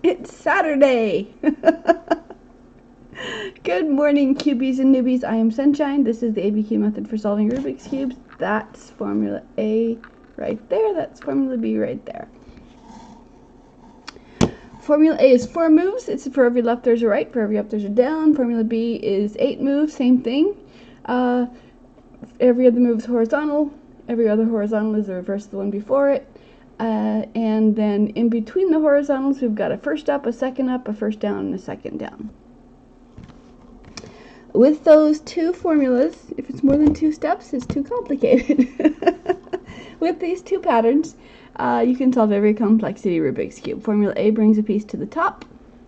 It's Saturday! Good morning, cubies and newbies. I am Sunshine. This is the ABCube method for solving Rubik's Cubes. That's Formula A right there. That's Formula B right there. Formula A is 4 moves. It's for every left there's a right, for every up there's a down. Formula B is 8 moves, same thing. Every other move is horizontal. Every other horizontal is the reverse of the one before it. And then in between the horizontals, we've got a first up, a second up, a first down, and a second down. With those two formulas, if it's more than 2 steps, it's too complicated. With these 2 patterns, you can solve every complexity Rubik's Cube. Formula A brings a piece to the top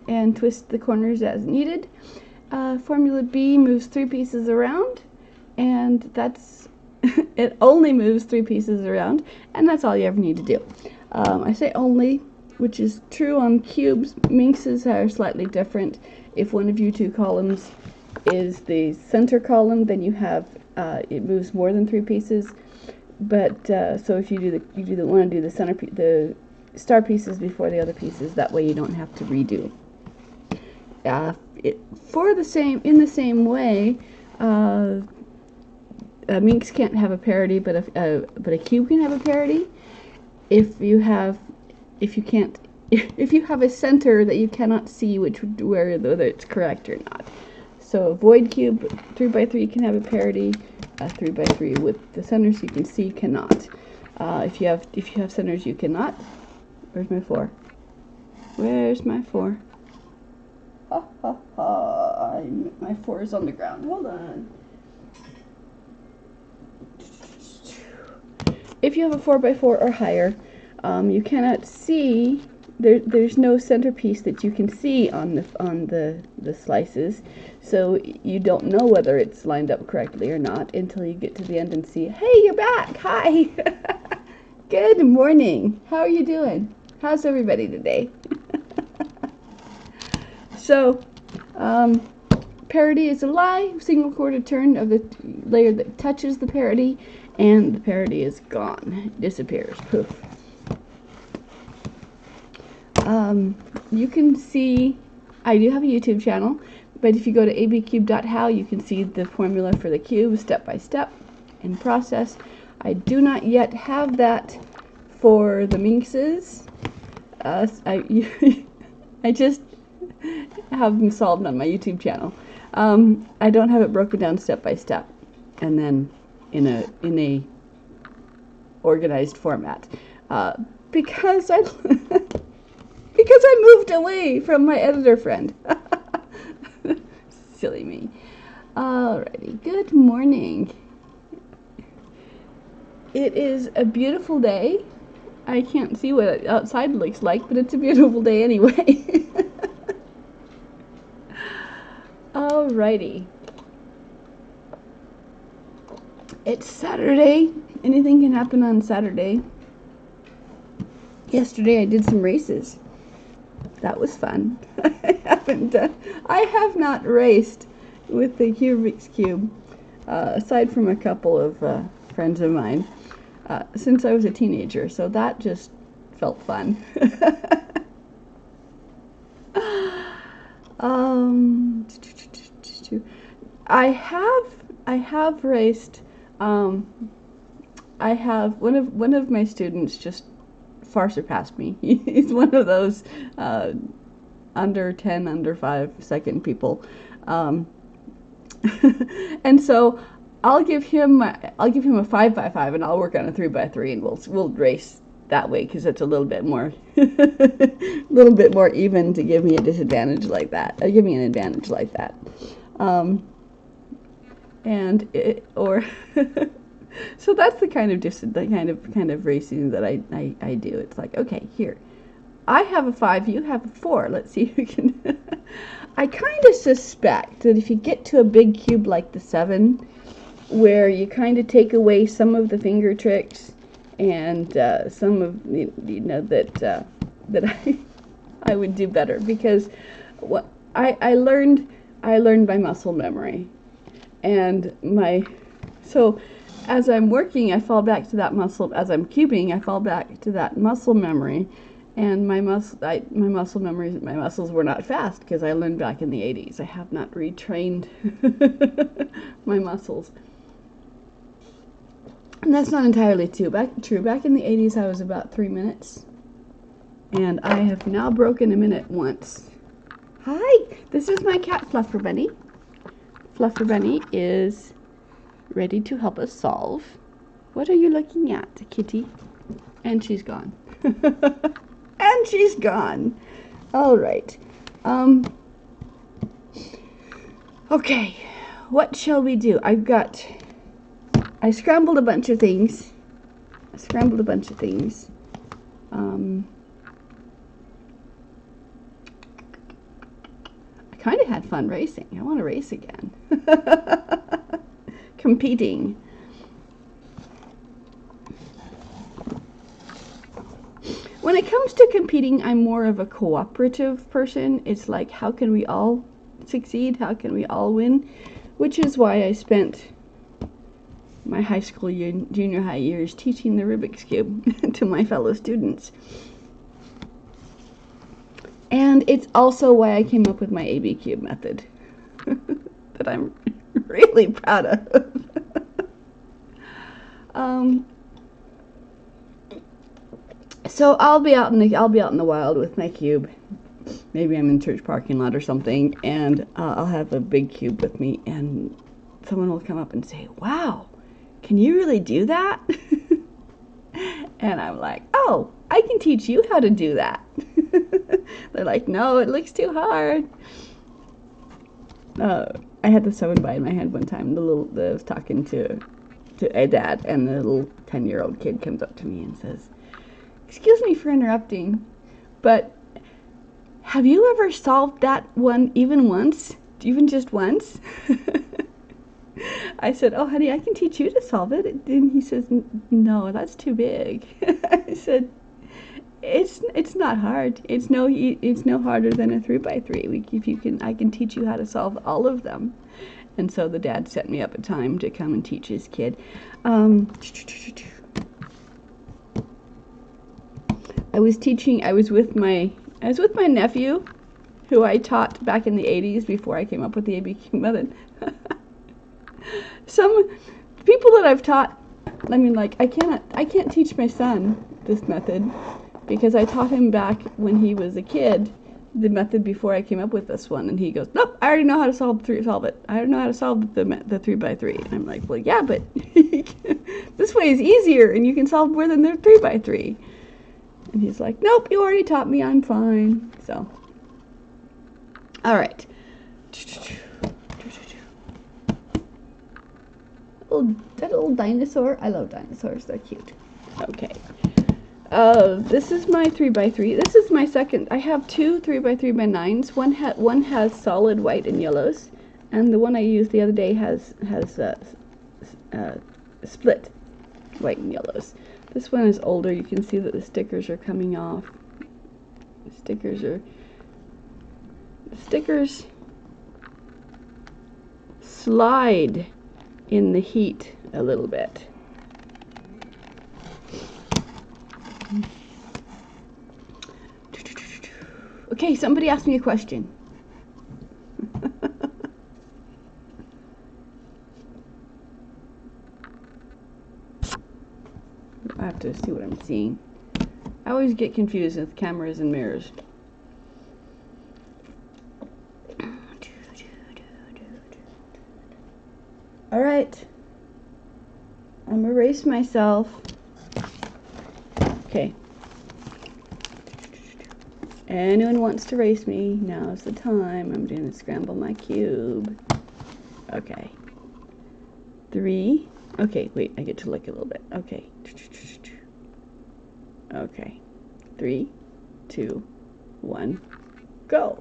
and twists the corners as needed. Formula B moves 3 pieces around, and that's it only moves 3 pieces around, and that's all you ever need to do. I say only, which is true on cubes. Minxes are slightly different. If one of your 2 columns is the center column, then you have it moves more than 3 pieces. But so if you want to do the star pieces before the other pieces, that way you don't have to redo. In the same way, a minx can't have a parity, but a cube can have a parity. If you have a center that you cannot see whether it's correct or not. So a void cube 3x3 can have a parity. 3x3 with the centers you can see cannot. If you have centers you cannot. Where's my 4? Where's my 4? Ha ha ha! My 4 is on the ground. Hold on. If you have a 4x4 or higher, you cannot see. There's no centerpiece that you can see on the slices, so you don't know whether it's lined up correctly or not until you get to the end and see, hey, you're back! Hi! Good morning! How are you doing? How's everybody today? So, parity is a lie, single quarter turn of the layer that touches the parity, and the parity is gone. It disappears. Poof. You can see, I do have a YouTube channel, but if you go to abcube.how, you can see the formula for the cube step by step in process. I do not yet have that for the minxes. I just have them solved on my YouTube channel. I don't have it broken down step by step and then in a organized format because I moved away from my editor friend. Silly me. Alrighty, good morning. It is a beautiful day. I can't see what outside looks like, but it's a beautiful day anyway. Alrighty. It's Saturday. Anything can happen on Saturday. Yesterday I did some races. That was fun. I have not raced with the Rubik's Cube, aside from a couple of friends of mine, since I was a teenager, so that just felt fun. I have raced. I have one of my students just far surpassed me. He's one of those under 10, under 5 second people, and so I'll give him a 5x5, and I'll work on a 3x3, and we'll race that way because it's a little bit more even to give me a disadvantage like that. Give me an advantage like that, so that's the kind of racing that I do. It's like, okay, here, I have a 5, you have a 4. Let's see who can. I kind of suspect that if you get to a big cube like the 7, where you kind of take away some of the finger tricks and some of that I would do better, because what I learned by muscle memory, and so as I'm working, I fall back to that muscle. As I'm cubing, I fall back to that muscle memory, And my muscle memories, my muscles were not fast because I learned back in the 80s. I have not retrained my muscles. And that's not entirely true. Back in the 80s, I was about 3 minutes. And I have now broken a minute once. Hi, this is my cat, Fluffer Bunny. Fluffer Bunny is ready to help us solve. What are you looking at, kitty? And she's gone. And she's gone. All right. Okay, what shall we do? I scrambled a bunch of things. I kind of had fun racing. I want to race again. Competing. When it comes to competing, I'm more of a cooperative person. It's like, how can we all succeed? How can we all win? Which is why I spent my high school, junior high years teaching the Rubik's Cube to my fellow students. And it's also why I came up with my ABCube method that I'm really proud of. So I'll be out in the wild with my cube. Maybe I'm in the church parking lot or something, and I'll have a big cube with me, and someone will come up and say, "Wow, can you really do that?" And I'm like, "Oh, I can teach you how to do that." They're like, "No, it looks too hard." I had the 7-by in my hand one time. I was talking to a dad, and the little 10-year-old kid comes up to me and says, "Excuse me for interrupting, but have you ever solved that one even once? Even just once?" I said, "Oh, honey, I can teach you to solve it." And he says, "No, that's too big." I said, "It's not hard. It's no harder than a 3x3. I can teach you how to solve all of them." And so the dad set me up a time to come and teach his kid. I was with my nephew, who I taught back in the 80s before I came up with the ABQ method. Some people that I've taught, I mean, like, I can't teach my son this method because I taught him back when he was a kid the method before I came up with this one, and he goes, "Nope, I already know how to solve it. I don't know how to solve the 3x3. And I'm like, "Well, yeah, but this way is easier, and you can solve more than the 3x3. And he's like, "Nope, you already taught me. I'm fine." So, all right. That little dinosaur. I love dinosaurs. They're cute. Okay. This is my 3x3. This is my second. I have two 3x3 by 9s. One has solid white and yellows, and the one I used the other day has split white and yellows. This one is older. You can see that the stickers are coming off. The stickers slide in the heat a little bit. Okay, somebody asked me a question. I have to see what I'm seeing. I always get confused with cameras and mirrors. All right. I'm gonna erase myself. Okay. Anyone wants to race me? Now's the time. I'm going to scramble my cube. Okay. 3. Okay, wait, I get to look a little bit. Okay. Okay. 3, 2, 1, go.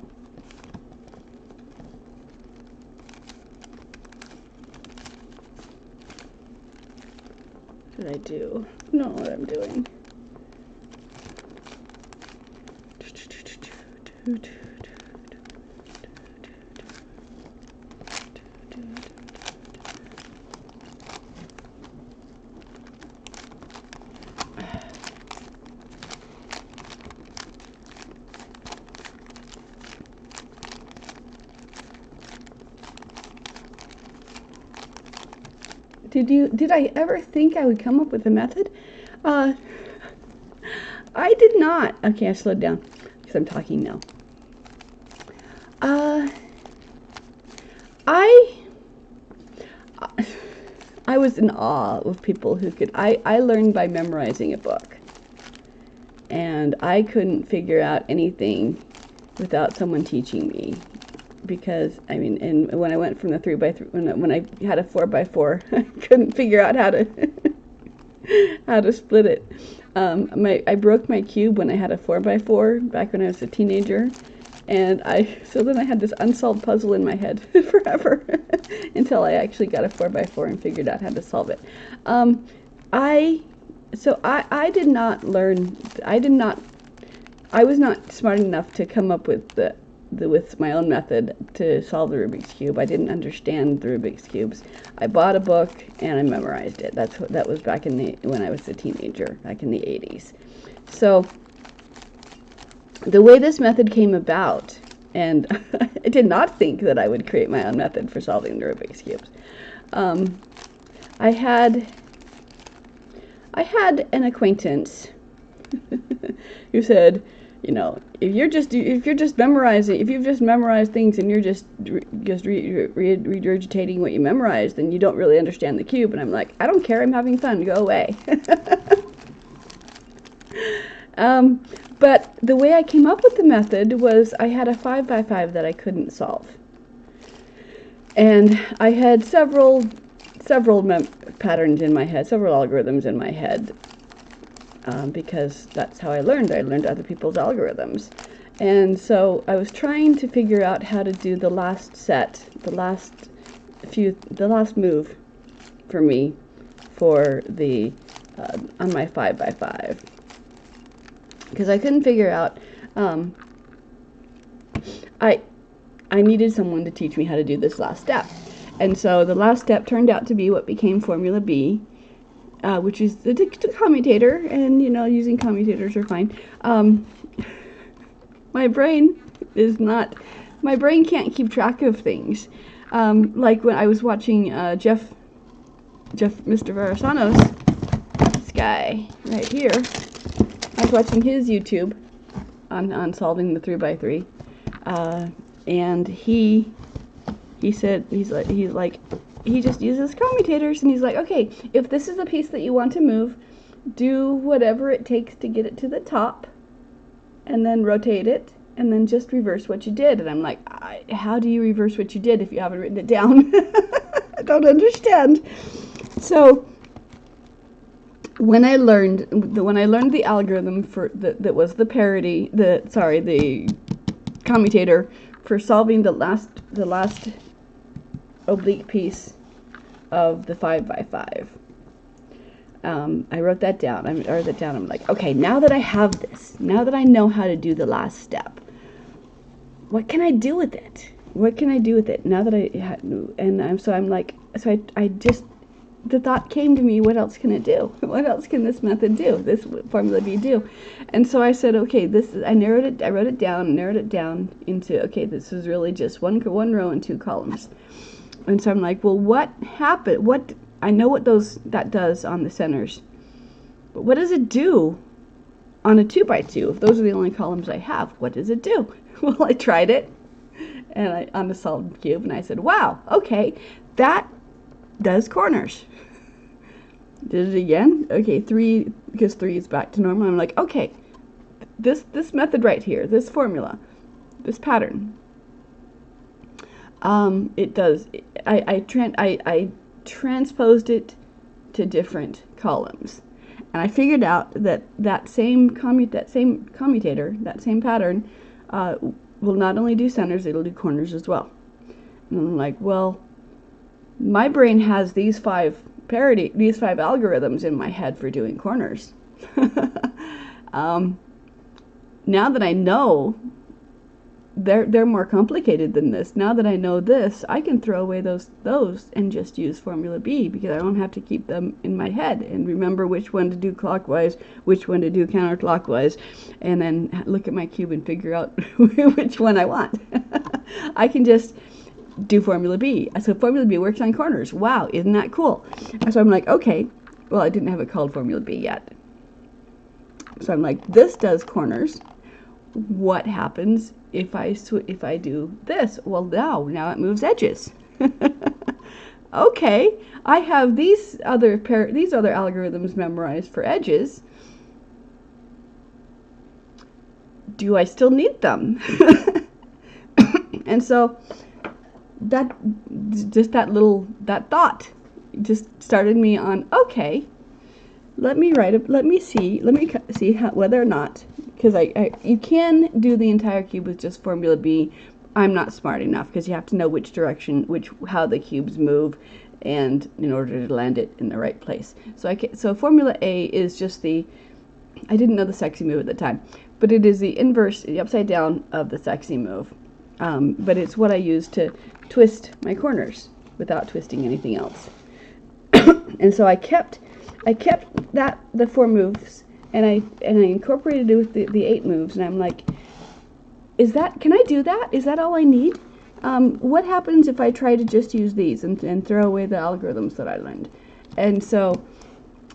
What did I do? I don't know what I'm doing. Did I ever think I would come up with a method? I did not. Okay, I slowed down because I'm talking now. I was in awe of people who could. I learned by memorizing a book, and I couldn't figure out anything without someone teaching me. Because I mean, and when I went from the 3x3, when I had a 4x4, I couldn't figure out how to how to split it. I broke my cube when I had a 4x4 back when I was a teenager, and so then I had this unsolved puzzle in my head forever until I actually got a 4x4 and figured out how to solve it. I did not learn. I was not smart enough to come up with with my own method to solve the Rubik's Cube. I didn't understand the Rubik's Cubes. I bought a book and I memorized it. That was back when I was a teenager, back in the 80s. So the way this method came about, and I did not think that I would create my own method for solving the Rubik's Cubes. I had an acquaintance who said, you know, if you've just memorized things and you're just regurgitating what you memorized, then you don't really understand the cube. And I'm like, I don't care. I'm having fun. Go away. But the way I came up with the method was I had a 5x5 that I couldn't solve, and I had several patterns in my head, several algorithms in my head. Because that's how I learned. I learned other people's algorithms. And so I was trying to figure out how to do the last set, the last move for me for the, on my 5x5. Because I couldn't figure out, I needed someone to teach me how to do this last step. And so the last step turned out to be what became Formula B, which is the commutator, and you know, using commutators are fine. My brain can't keep track of things. Like when I was watching Mr. Verasano's, this guy right here, I was watching his YouTube on solving the 3x3, and he said he just uses commutators, and he's like, okay, if this is a piece that you want to move, do whatever it takes to get it to the top, and then rotate it, and then just reverse what you did. And I'm like, how do you reverse what you did if you haven't written it down? I don't understand. So when I learned the algorithm for that was the commutator for solving the last oblique piece of the 5x5. I wrote that down. I'm like, okay, now that I have this, now that I know how to do the last step, what can I do with it? What can I do with it now that the thought came to me, what else can it do? What else can this method do? This Formula B do? And so I said, okay, I wrote it down, narrowed it down into, okay, this is really just one row and 2 columns. And so I'm like, well, what happened? I know what that does on the centers, but what does it do on a 2x2? If those are the only columns I have, what does it do? Well, I tried it, and on the solid cube, and I said, wow, okay, that does corners. Did it again? Okay, 3, because 3 is back to normal. I'm like, okay, this method right here, this formula, this pattern, it does. I transposed it to different columns, and I figured out that same commutator, that same pattern, will not only do centers, it'll do corners as well. And I'm like, well, my brain has these 5 algorithms in my head for doing corners. Now that I know they're more complicated than this, now that I know this, I can throw away those and just use Formula B, because I don't have to keep them in my head and remember which one to do clockwise, which one to do counterclockwise, and then look at my cube and figure out which one I want. I can just do Formula B. So Formula B works on corners. Wow, isn't that cool? And so I'm like, okay. Well, I didn't have it called Formula B yet. So I'm like, this does corners. What happens if I do this? Well, now it moves edges. Okay, I have these other algorithms memorized for edges. Do I still need them? And so that thought just started me on, okay, let me see whether or not, because you can do the entire cube with just Formula B. I'm not smart enough, because you have to know which direction, how the cubes move, and in order to land it in the right place. So Formula A is just I didn't know the sexy move at the time, but it is the inverse, the upside down of the sexy move. But it's what I use to twist my corners without twisting anything else. And so I kept the 4 moves, and I incorporated it with the 8 moves, and I'm like, can I do that? Is that all I need? What happens if I try to just use these and throw away the algorithms that I learned? And so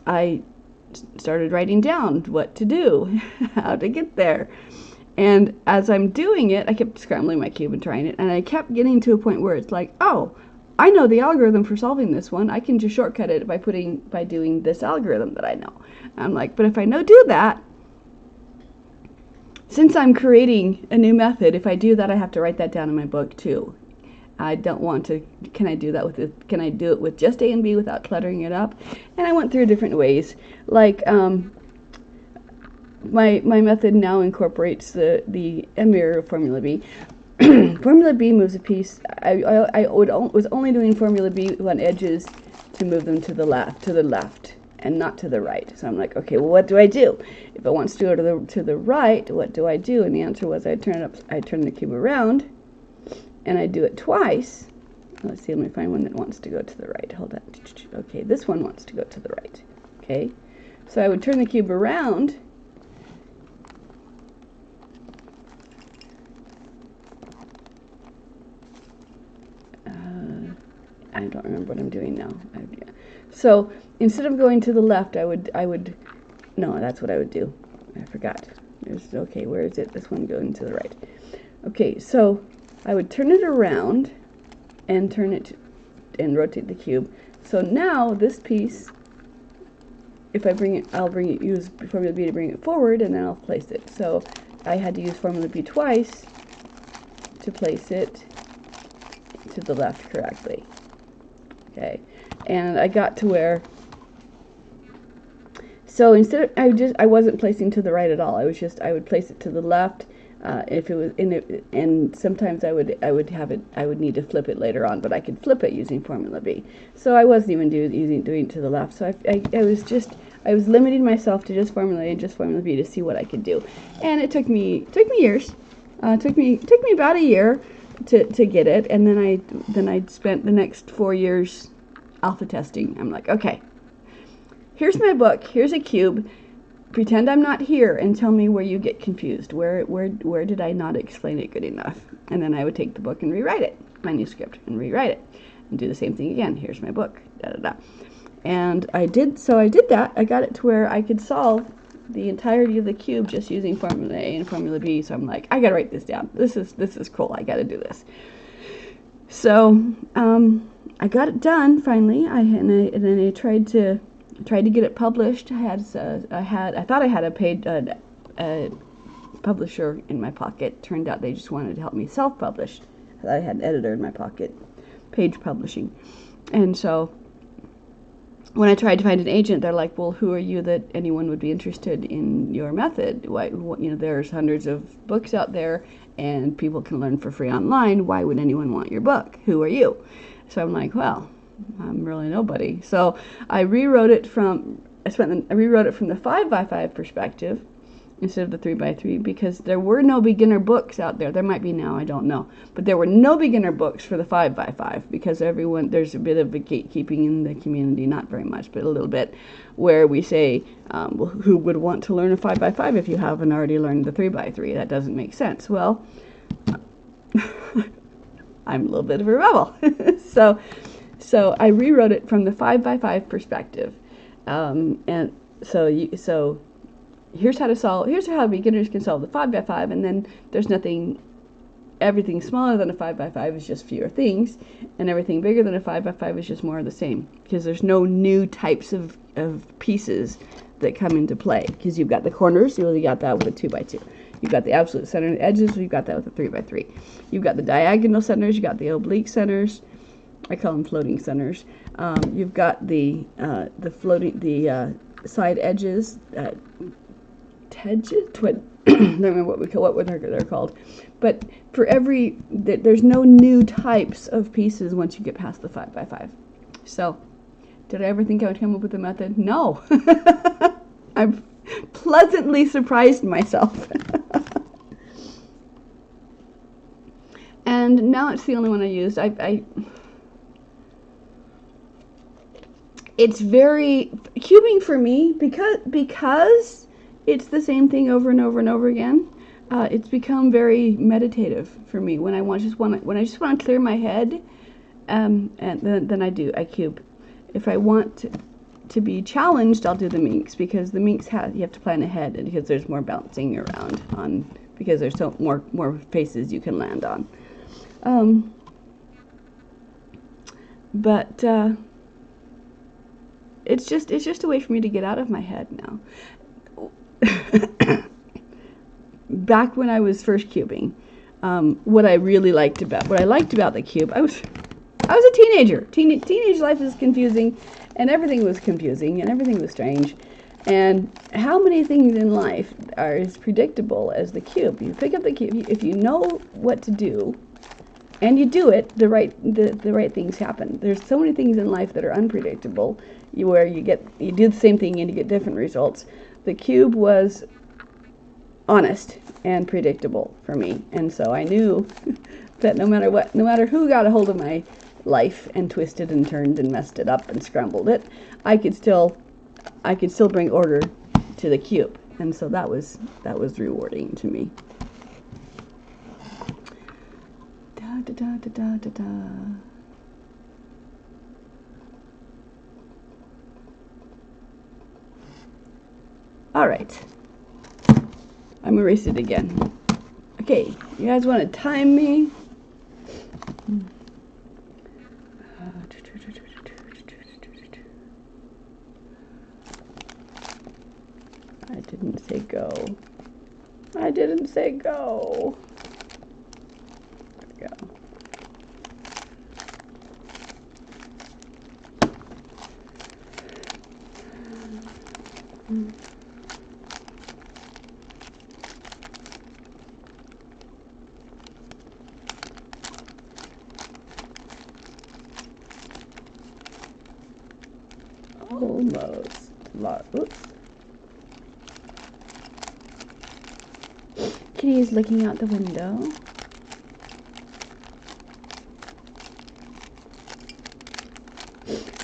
I started writing down what to do, how to get there. And as I'm doing it, I kept scrambling my cube and trying it, and I kept getting to a point where it's like, oh, I know the algorithm for solving this one. I can just shortcut it by doing this algorithm that I know. And I'm like, but if I do that, since I'm creating a new method, if I do that, I have to write that down in my book too. I don't want to. Can I do it with just A and B without cluttering it up? And I went through different ways. Like my method now incorporates the mirror of Formula B. Formula B moves a piece. I was only doing Formula B on edges to move them to the left, and not to the right. So I'm like, okay, well, what do I do? If it wants to go to the right, what do I do? And the answer was I turn the cube around, and I do it twice. Let's see, let me find one that wants to go to the right. Hold on. Okay, this one wants to go to the right. Okay, so I would turn the cube around. I don't remember what I'm doing now. So instead of going to the left, no, that's what I would do. I forgot. Okay, where is it? This one going to the right. Okay, so I would turn it around and rotate the cube. So now this piece, if I bring it, use Formula B to bring it forward, and then I'll place it. So I had to use Formula B twice to place it to the left correctly. Okay, and I got to where, so instead of, I wasn't placing to the right at all. I would place it to the left. If it was and sometimes I would need to flip it later on, but I could flip it using Formula B. So I wasn't even doing it to the left. So I was limiting myself to just Formula A and just Formula B to see what I could do. And it took me years. Took me about a year to get it, and then I spent the next 4 years alpha testing. I'm like, okay, here's my book, here's a cube, pretend I'm not here and tell me where you get confused. Where did I not explain it good enough? And then I would take the book and rewrite it, manuscript, and rewrite it, and do the same thing again. Here's my book, da da da. And I did that. I got it to where I could solve the entirety of the cube just using Formula A and Formula B. So I'm like, I gotta write this down. This is cool. I gotta do this. So I got it done finally. And then I tried to get it published. I thought I had a paid publisher in my pocket. Turned out they just wanted to help me self-publish. I thought I had an editor in my pocket, Page Publishing, and so when I tried to find an agent, they're like, well, who are you that anyone would be interested in your method? Why, there's hundreds of books out there, and people can learn for free online. Why would anyone want your book? Who are you? So I'm like, well, I'm really nobody. So I rewrote it from the 5x5 perspective instead of the 3x3, because there were no beginner books out there. There might be now, I don't know. But there were no beginner books for the 5x5 because there's a bit of a gatekeeping in the community, not very much, but a little bit, where we say, well, who would want to learn a 5x5 if you haven't already learned the 3x3? That doesn't make sense. Well, I'm a little bit of a rebel. So I rewrote it from the 5x5 perspective. And so here's how beginners can solve the 5x5, and then there's everything smaller than a 5x5 is just fewer things, and everything bigger than a 5x5 is just more of the same, because there's no new types of pieces that come into play, because you've got the corners, you only got that with a 2x2. You've got the absolute center and edges, you've got that with a 3x3. You've got the diagonal centers, you've got the oblique centers, I call them floating centers. You've got the side edges, I don't remember what they're called, but for there's no new types of pieces once you get past the 5x5. So, did I ever think I would come up with a method? No. I've pleasantly surprised myself. And now it's the only one I used. It's very cubing for me, because it's the same thing over and over and over again. It's become very meditative for me when I just want to clear my head, and then I cube. If I want to be challenged, I'll do the minx, because the minx you have to plan ahead, and because there's more bouncing around because there's more faces you can land on. But it's just a way for me to get out of my head now. Back when I was first cubing, what I liked about the cube, I was a teenager. Teenage life was confusing, and everything was confusing, and everything was strange. And how many things in life are as predictable as the cube? You pick up the cube, if you know what to do, and you do it, the right things happen. There's so many things in life that are unpredictable, where you do the same thing and you get different results. The cube was honest and predictable for me, and so I knew that no matter who got a hold of my life and twisted and turned and messed it up and scrambled it, I could still bring order to the cube, and so that was rewarding to me. Da da da da da da da. All right, I'm erase it again. Okay, you guys want to time me? I didn't say go. I didn't say go. There we go. Almost. Oops. Kitty is looking out the window.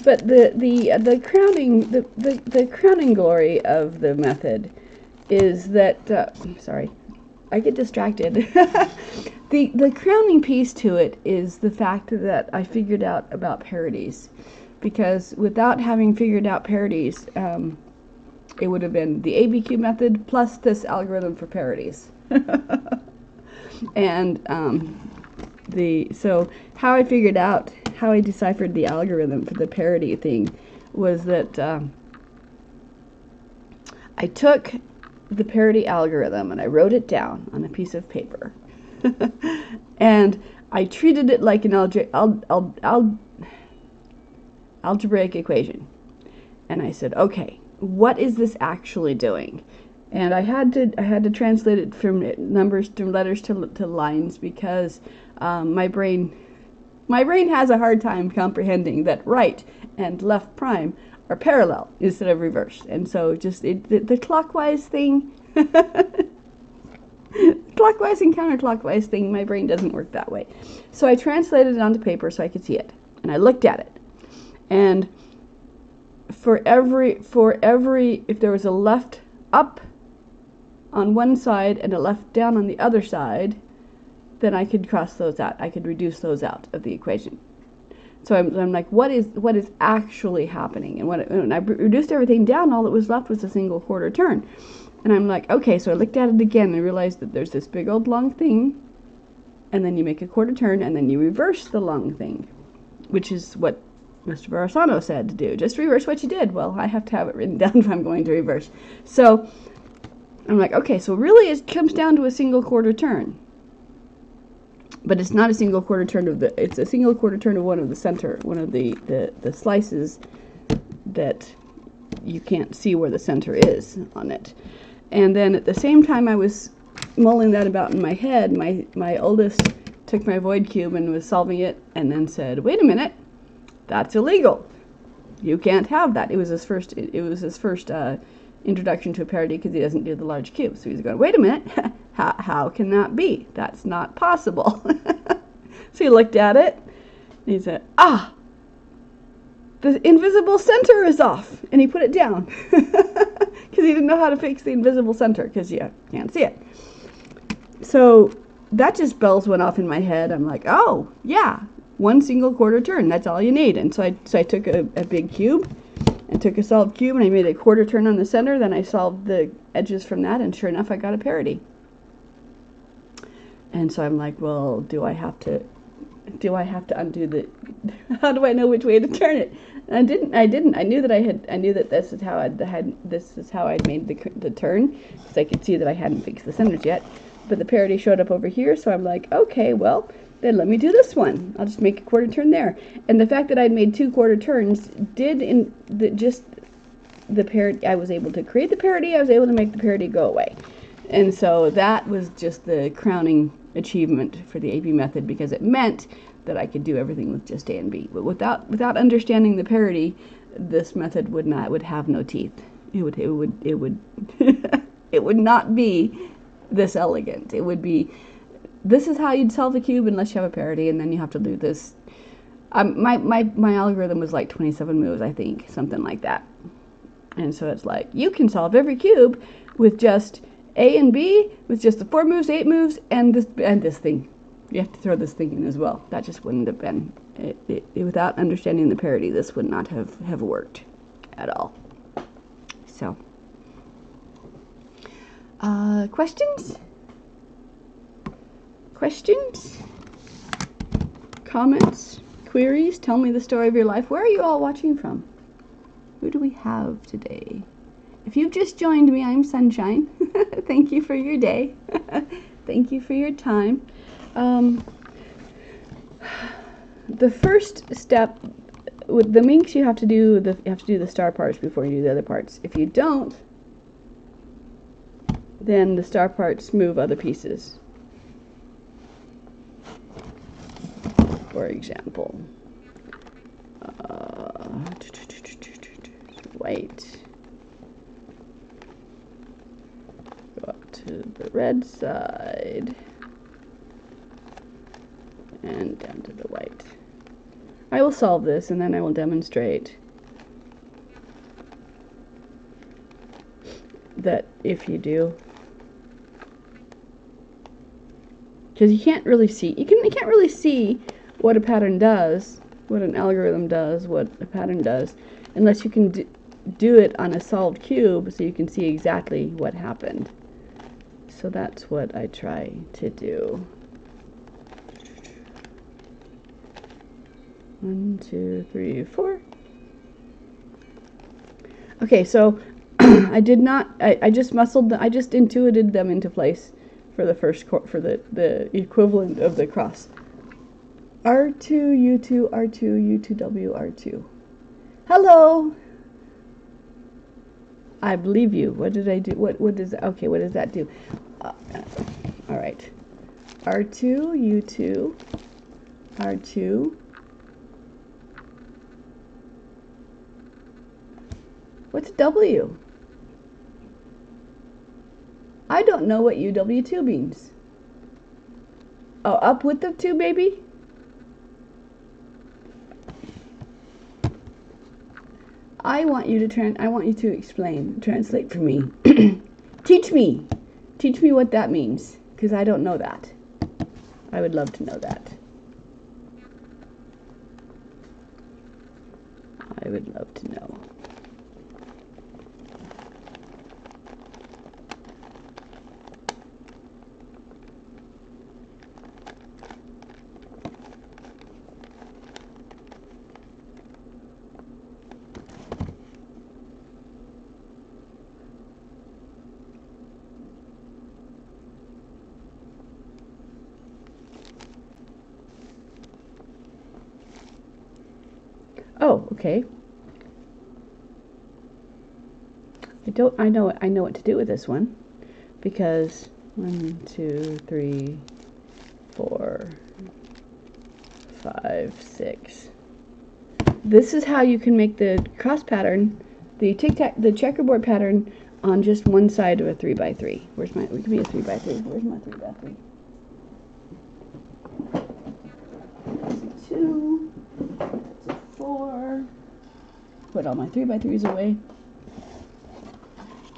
But the crowning glory of the method is that sorry, I get distracted. The crowning piece to it is the fact that I figured out about parodies, because without having figured out parodies, it would have been the ABCube method plus this algorithm for parodies. And so how I deciphered the algorithm for the parody thing was that I took the parody algorithm and I wrote it down on a piece of paper. And I treated it like an algebraic equation. And I said, okay, what is this actually doing? And I had to translate it from numbers to letters to lines, because my brain has a hard time comprehending that right and left prime are parallel instead of reversed. And so just the clockwise thing, clockwise and counterclockwise thing, my brain doesn't work that way. So I translated it onto paper so I could see it, and I looked at it. And for every if there was a left up on one side and a left down on the other side, then I could cross those out. I could reduce those out of the equation. So I'm like, what is actually happening? And when I reduced everything down, all that was left was a single quarter turn. And I'm like, okay, so I looked at it again and realized that there's this big old long thing, and then you make a quarter turn, and then you reverse the long thing, which is what Mr. Barisano said to do. Just reverse what you did. Well, I have to have it written down if I'm going to reverse. So I'm like, okay, so really it comes down to a single quarter turn. But it's not a single quarter turn it's a single quarter turn of one of the slices that you can't see where the center is on it. And then at the same time I was mulling that about in my head, my oldest took my void cube and was solving it, and then said, wait a minute, that's illegal. You can't have that. It was his first introduction to a parity, because he doesn't do the large cube. So he's going, wait a minute, how can that be? That's not possible. So he looked at it, and he said, the invisible center is off. And he put it down, because he didn't know how to fix the invisible center, because you can't see it. So that just bells went off in my head. I'm like, oh, yeah, one single quarter turn, that's all you need. And so I took a big cube, and took a solved cube, and I made a quarter turn on the center. Then I solved the edges from that, and sure enough, I got a parity. And so I'm like, well, do I have to undo the? How do I know which way to turn it? And I didn't. I knew that this is how I'd made the turn, because I could see that I hadn't fixed the centers yet. But the parity showed up over here, so I'm like, okay, well, then let me do this one. I'll just make a quarter turn there. And the fact that I'd made 2 quarter turns did the parity. I was able to create the parity. I was able to make the parity go away. And so that was just the crowning achievement for the AB method, because it meant that I could do everything with just A and B. But without understanding the parity, this method would have no teeth. It would it would not be this elegant. It would be, this is how you'd solve the cube unless you have a parity, and then you have to do this. My algorithm was like 27 moves, I think, something like that. And so it's like, you can solve every cube with just A and B, with just the 4 moves, 8 moves, and this thing. You have to throw this thing in as well. That just wouldn't have been, without understanding the parity, this would not have worked at all. So, questions? Questions? Comments? Queries? Tell me the story of your life. Where are you all watching from? Who do we have today? If you've just joined me, I'm Sunshine. Thank you for your day. Thank you for your time. The first step with the minks, you have to do the star parts before you do the other parts. If you don't, then the star parts move other pieces. For example, white. Go up to the red side and down to the white. I will solve this, and then I will demonstrate that if you do, because you can't really see, you can't really see what a pattern does, what an algorithm does, what a pattern does, unless you can do it on a solved cube, so you can see exactly what happened. So that's what I try to do. 1, 2, 3, 4. Okay, so I did not. I just I just intuited them into place for the first for the equivalent of the cross. R2 U2 R2 U2 W R2. Hello. I believe you. What did I do? What does? Okay, what does that do? All right. R2 U2 R2. What's W? I don't know what UW2 means. Oh, up with the 2, baby? I want you to explain, translate for me. Teach me what that means, because I don't know that. I would love to know that. I would love to know. Oh, okay. I know what to do with this one, because 1, 2, 3, 4, 5, 6. This is how you can make the cross pattern, the checkerboard pattern on just one side of a 3x3. Where's my? Give me a 3x3. Where's my 3x3? 2. That's a 4. Put all my 3x3s away.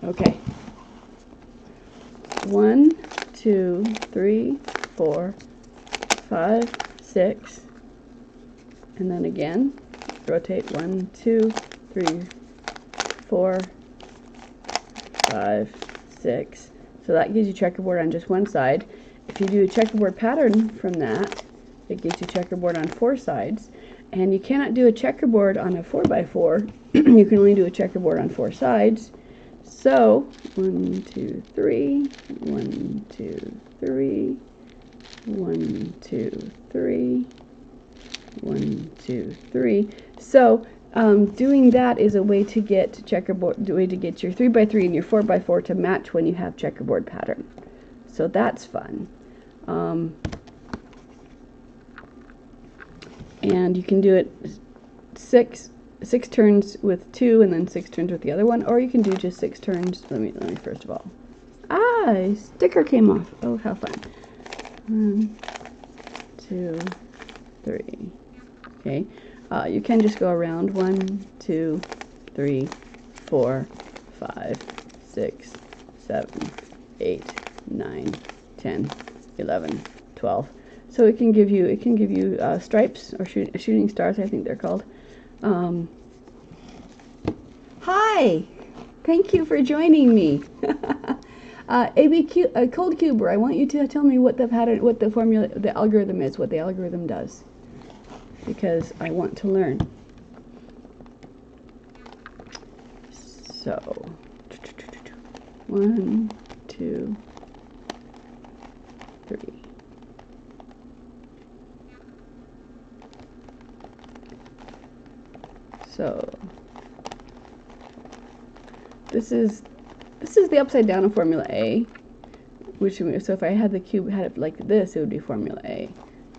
Okay. 1, 2, 3, 4, 5, 6, and then again, rotate 1, 2, 3, 4, 5, 6. So that gives you checkerboard on just one side. If you do a checkerboard pattern from that, it gives you checkerboard on 4 sides. And you cannot do a checkerboard on a 4x4. You can only do a checkerboard on 4 sides. So 1, 2, 3, 1, 2, 3, 1, 2, 3, 1, 2, 3. So doing that is a way to get checkerboard, the way to get your 3x3 and your 4x4 to match when you have checkerboard pattern. So that's fun. And you can do it 6 turns with 2 and then 6 turns with the other one, or you can do just 6 turns. Let me first of all. Ah, sticker came off. Oh, how fun. 1, 2, 3. Okay. You can just go around 1, 2, 3, 4, 5, 6, 7, 8, 9, 10, 11, 12. So it can give you stripes or shooting stars, I think they're called. Hi, thank you for joining me. ABCube, Cold Cuber, I want you to tell me what the pattern, what the formula, the algorithm is, what the algorithm does, because I want to learn. So 1, 2, 3. So this is the upside down of formula A, which, so if I had the cube had it like this, it would be formula A,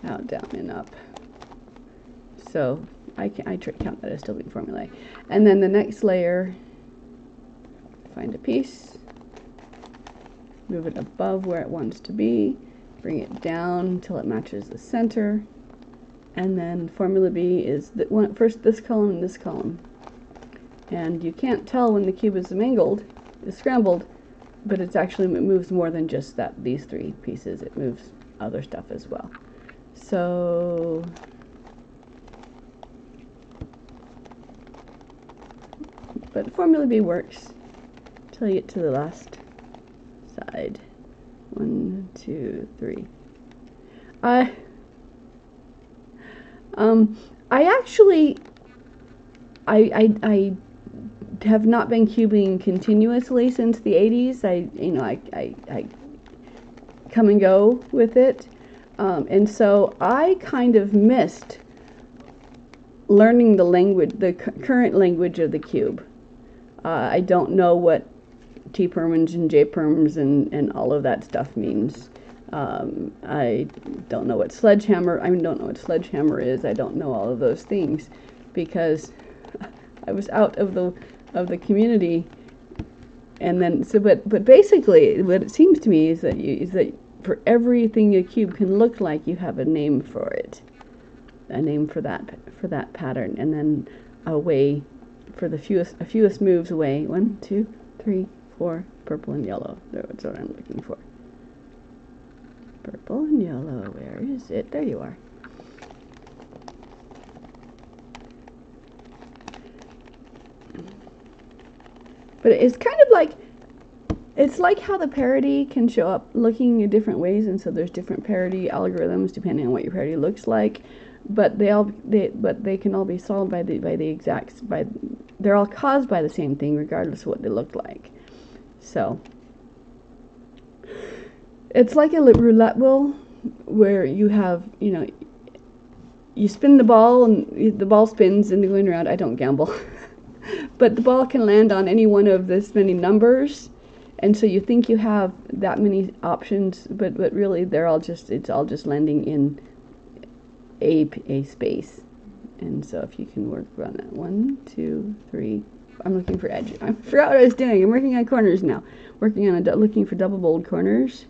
out, down, and up. So I count that as still being formula A. And then the next layer, find a piece, move it above where it wants to be, bring it down until it matches the center. And then formula B is first this column and this column. And you can't tell when the cube is scrambled, but it's actually, it moves more than just these 3 pieces. It moves other stuff as well. So but formula B works till you get to the last side. 1, 2, 3. I actually, I have not been cubing continuously since the 80s. I come and go with it. And so I kind of missed learning the language, the current language of the cube. I don't know what T-perms and J-perms and all of that stuff means. I don't know what sledgehammer, I don't know what sledgehammer is. I don't know all of those things because I was out of the community. And then, so, but basically, what it seems to me is that for everything a cube can look like, you have a name for it, a name for that pattern, and then a way for the fewest moves away. 1, 2, 3, 4, purple and yellow. That's what I'm looking for. Purple and yellow. Where is it? There you are. But it's kind of like, it's like how the parody can show up looking in different ways, and so there's different parody algorithms depending on what your parody looks like. But they can all be solved they're all caused by the same thing regardless of what they look like. So it's like a roulette wheel where you have, you spin the ball and the ball spins and going around. I don't gamble. But the ball can land on any one of this many numbers, and so you think you have that many options, but really it's all just landing in a space. And so if you can work on that, 1, 2, 3. I'm looking for edge. I forgot what I was doing. I'm working on corners now. Working on looking for double bold corners.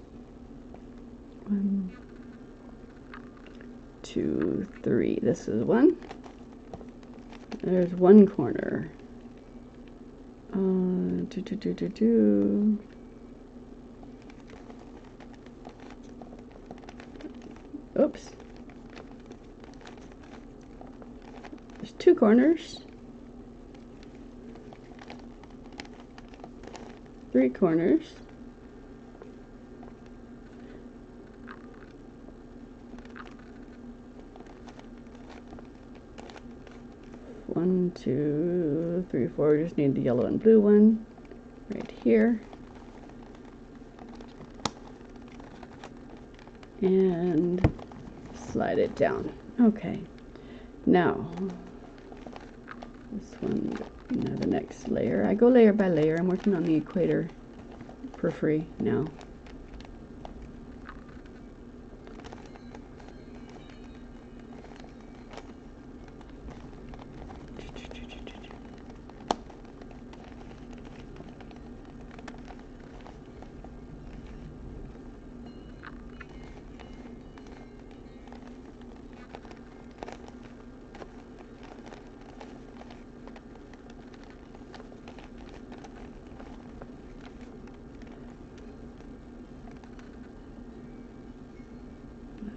1, 2, 3. This is 1. There's 1 corner. 2, 2, 2, 2, 2. Oops. There's 2 corners. 3 corners. 1, 2, 3, 4. We just need the yellow and blue one right here. And slide it down. Okay. Now, this one, now the next layer. I go layer by layer. I'm working on the equator periphery now.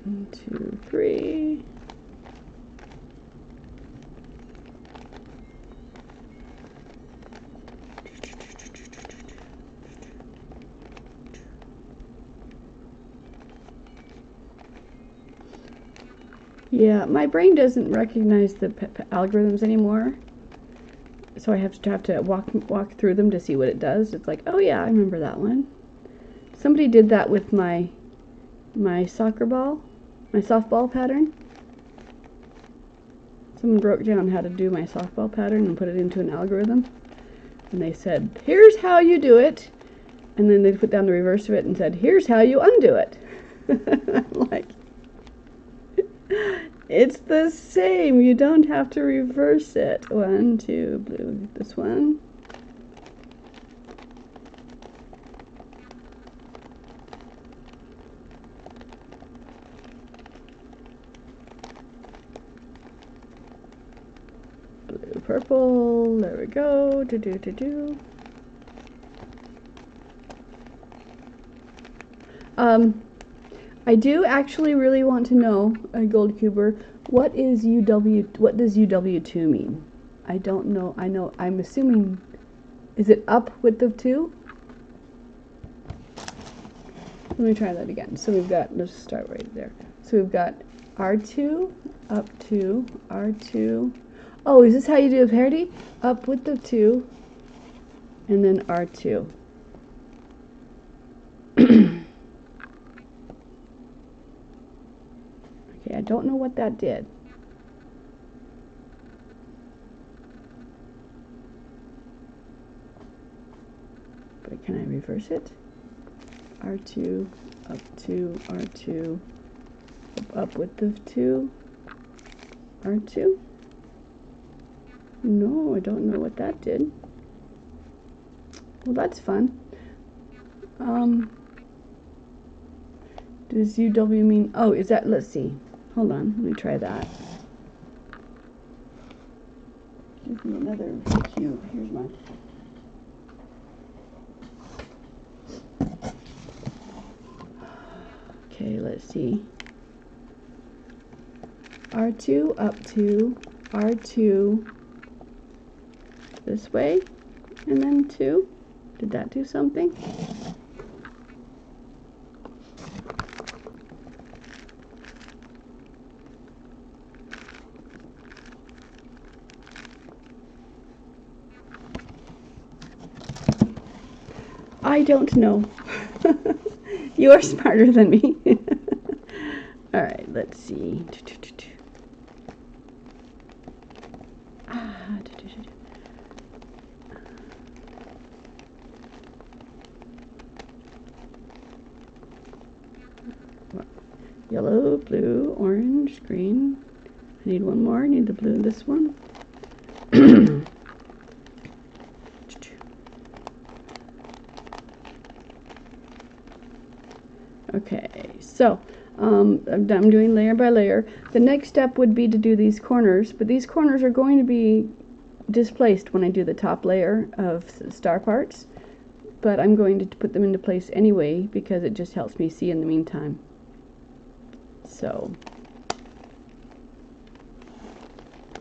One, 2, 3. Yeah, my brain doesn't recognize the algorithms anymore, so I have to walk through them to see what it does. It's like, oh yeah, I remember that one. Somebody did that with my soccer ball, my softball pattern. Someone broke down how to do my softball pattern and put it into an algorithm, and they said, here's how you do it, and then they put down the reverse of it and said, here's how you undo it. I'm like, it's the same. You don't have to reverse it. 1, 2, blue. This one. Blue, purple. There we go. I do actually really want to know, Gold Cuber, what does UW2 mean? I don't know. I'm assuming, is it up width of 2? Let me try that again. So we've got, let's start right there. So we've got R2, up 2, R2. Oh, is this how you do a parity? Up width of 2, and then R2. I don't know what that did. But can I reverse it? R2, up 2, R2, up width of 2, R2? No, I don't know what that did. Well, that's fun. Does UW mean, oh, is that, let's see. Hold on, let me try that. Give me another cube. Here's mine. Okay, let's see. R2 up to R2 this way, and then 2. Did that do something? I don't know. You're smarter than me. Alright, let's see. Yellow, blue, orange, green. I need one more. I need the blue in this one. Okay, so I'm doing layer by layer. The next step would be to do these corners, but these corners are going to be displaced when I do the top layer of star parts, but I'm going to put them into place anyway because it just helps me see in the meantime. So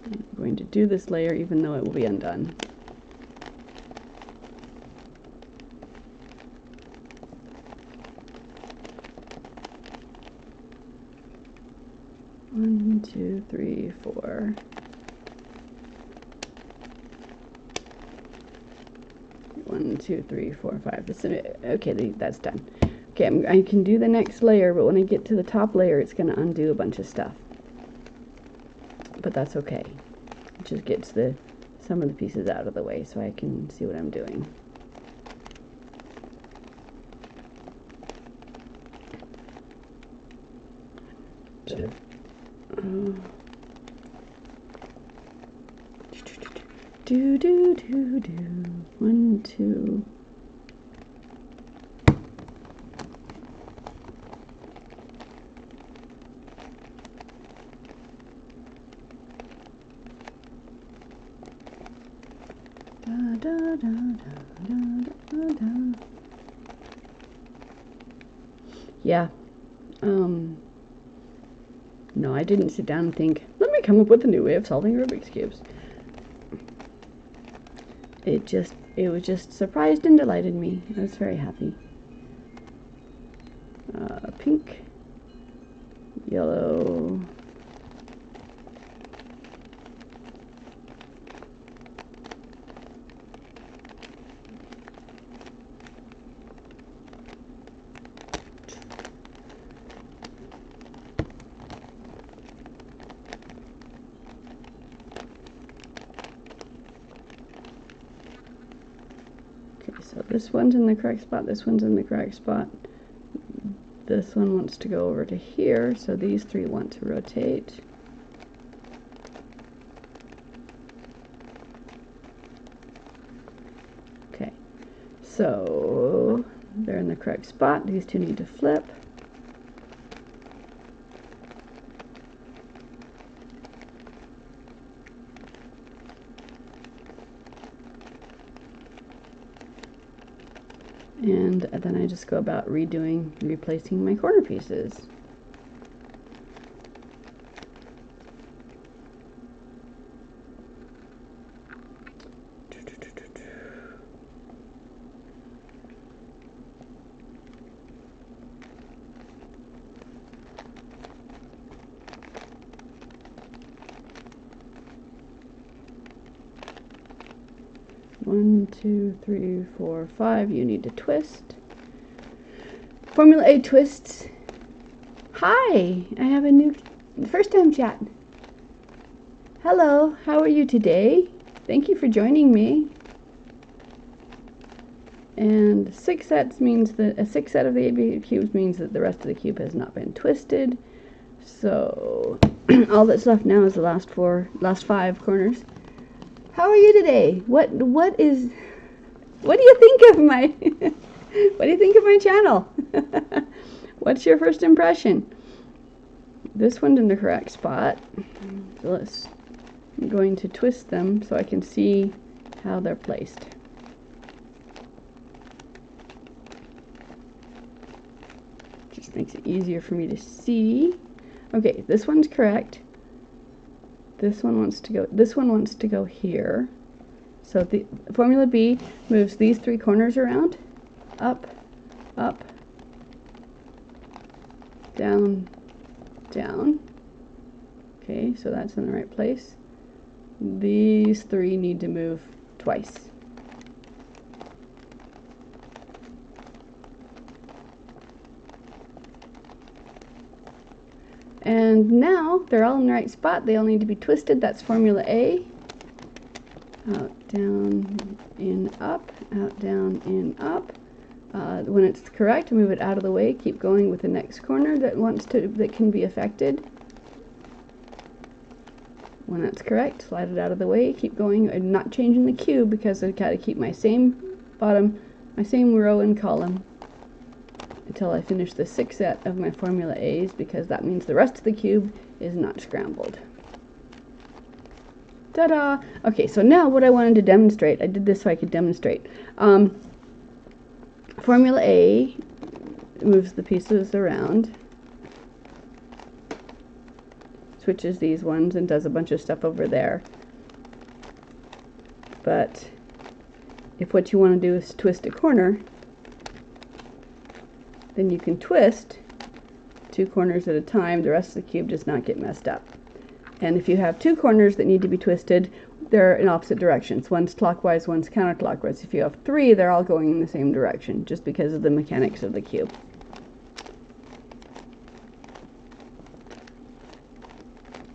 I'm going to do this layer even though it will be undone. One, two, three, four. One, two, three, four, five. Okay, that's done. Okay, I can do the next layer, but when I get to the top layer, it's going to undo a bunch of stuff. But that's okay. It just gets some of the pieces out of the way so I can see what I'm doing. Do do do do. 1, 2. Da da da da da da da. Yeah. No, I didn't sit down and think, let me come up with a new way of solving Rubik's Cubes. It was just surprised and delighted me. I was very happy. Pink, yellow, so this one's in the correct spot, this one's in the correct spot. This one wants to go over to here, so these 3 want to rotate. Okay, so they're in the correct spot. These 2 need to flip. And then I just go about replacing my corner pieces. One, 2, 3, 4, 5. You need to twist. Formula A twists. Hi, I have a new first time chat. Hello, how are you today? Thank you for joining me. And 6 sets means that a 6 set of the ABCubes means that the rest of the cube has not been twisted. So all that's left now is the last 5 corners. How are you today? What do you think of my what do you think of my channel? What's your first impression? This one's in the correct spot. So I'm going to twist them so I can see how they're placed. Just Makes it easier for me to see. Okay, this one's correct. This one wants to go here. So the formula B moves these three corners around. Up, up, down, down. Okay, so that's in the right place. These three need to move twice. And now they're all in the right spot. They all need to be twisted. That's formula A. Out, down, in, up. Out, down, in, up. When it's correct, move it out of the way. Keep going with the next corner that can be affected. When that's correct, slide it out of the way. Keep going. I'm not changing the cube because I've got to keep my same bottom, my same row and column until I finish the 6th set of my formula A's, because that means the rest of the cube is not scrambled. Ta-da! Okay, so now what I wanted to demonstrate, I did this so I could demonstrate. Formula A moves the pieces around, switches these ones and does a bunch of stuff over there. But if what you want to do is twist a corner, then you can twist 2 corners at a time. The rest of the cube does not get messed up. And if you have 2 corners that need to be twisted, they're in opposite directions. One's clockwise, one's counterclockwise. If you have 3, they're all going in the same direction, just because of the mechanics of the cube.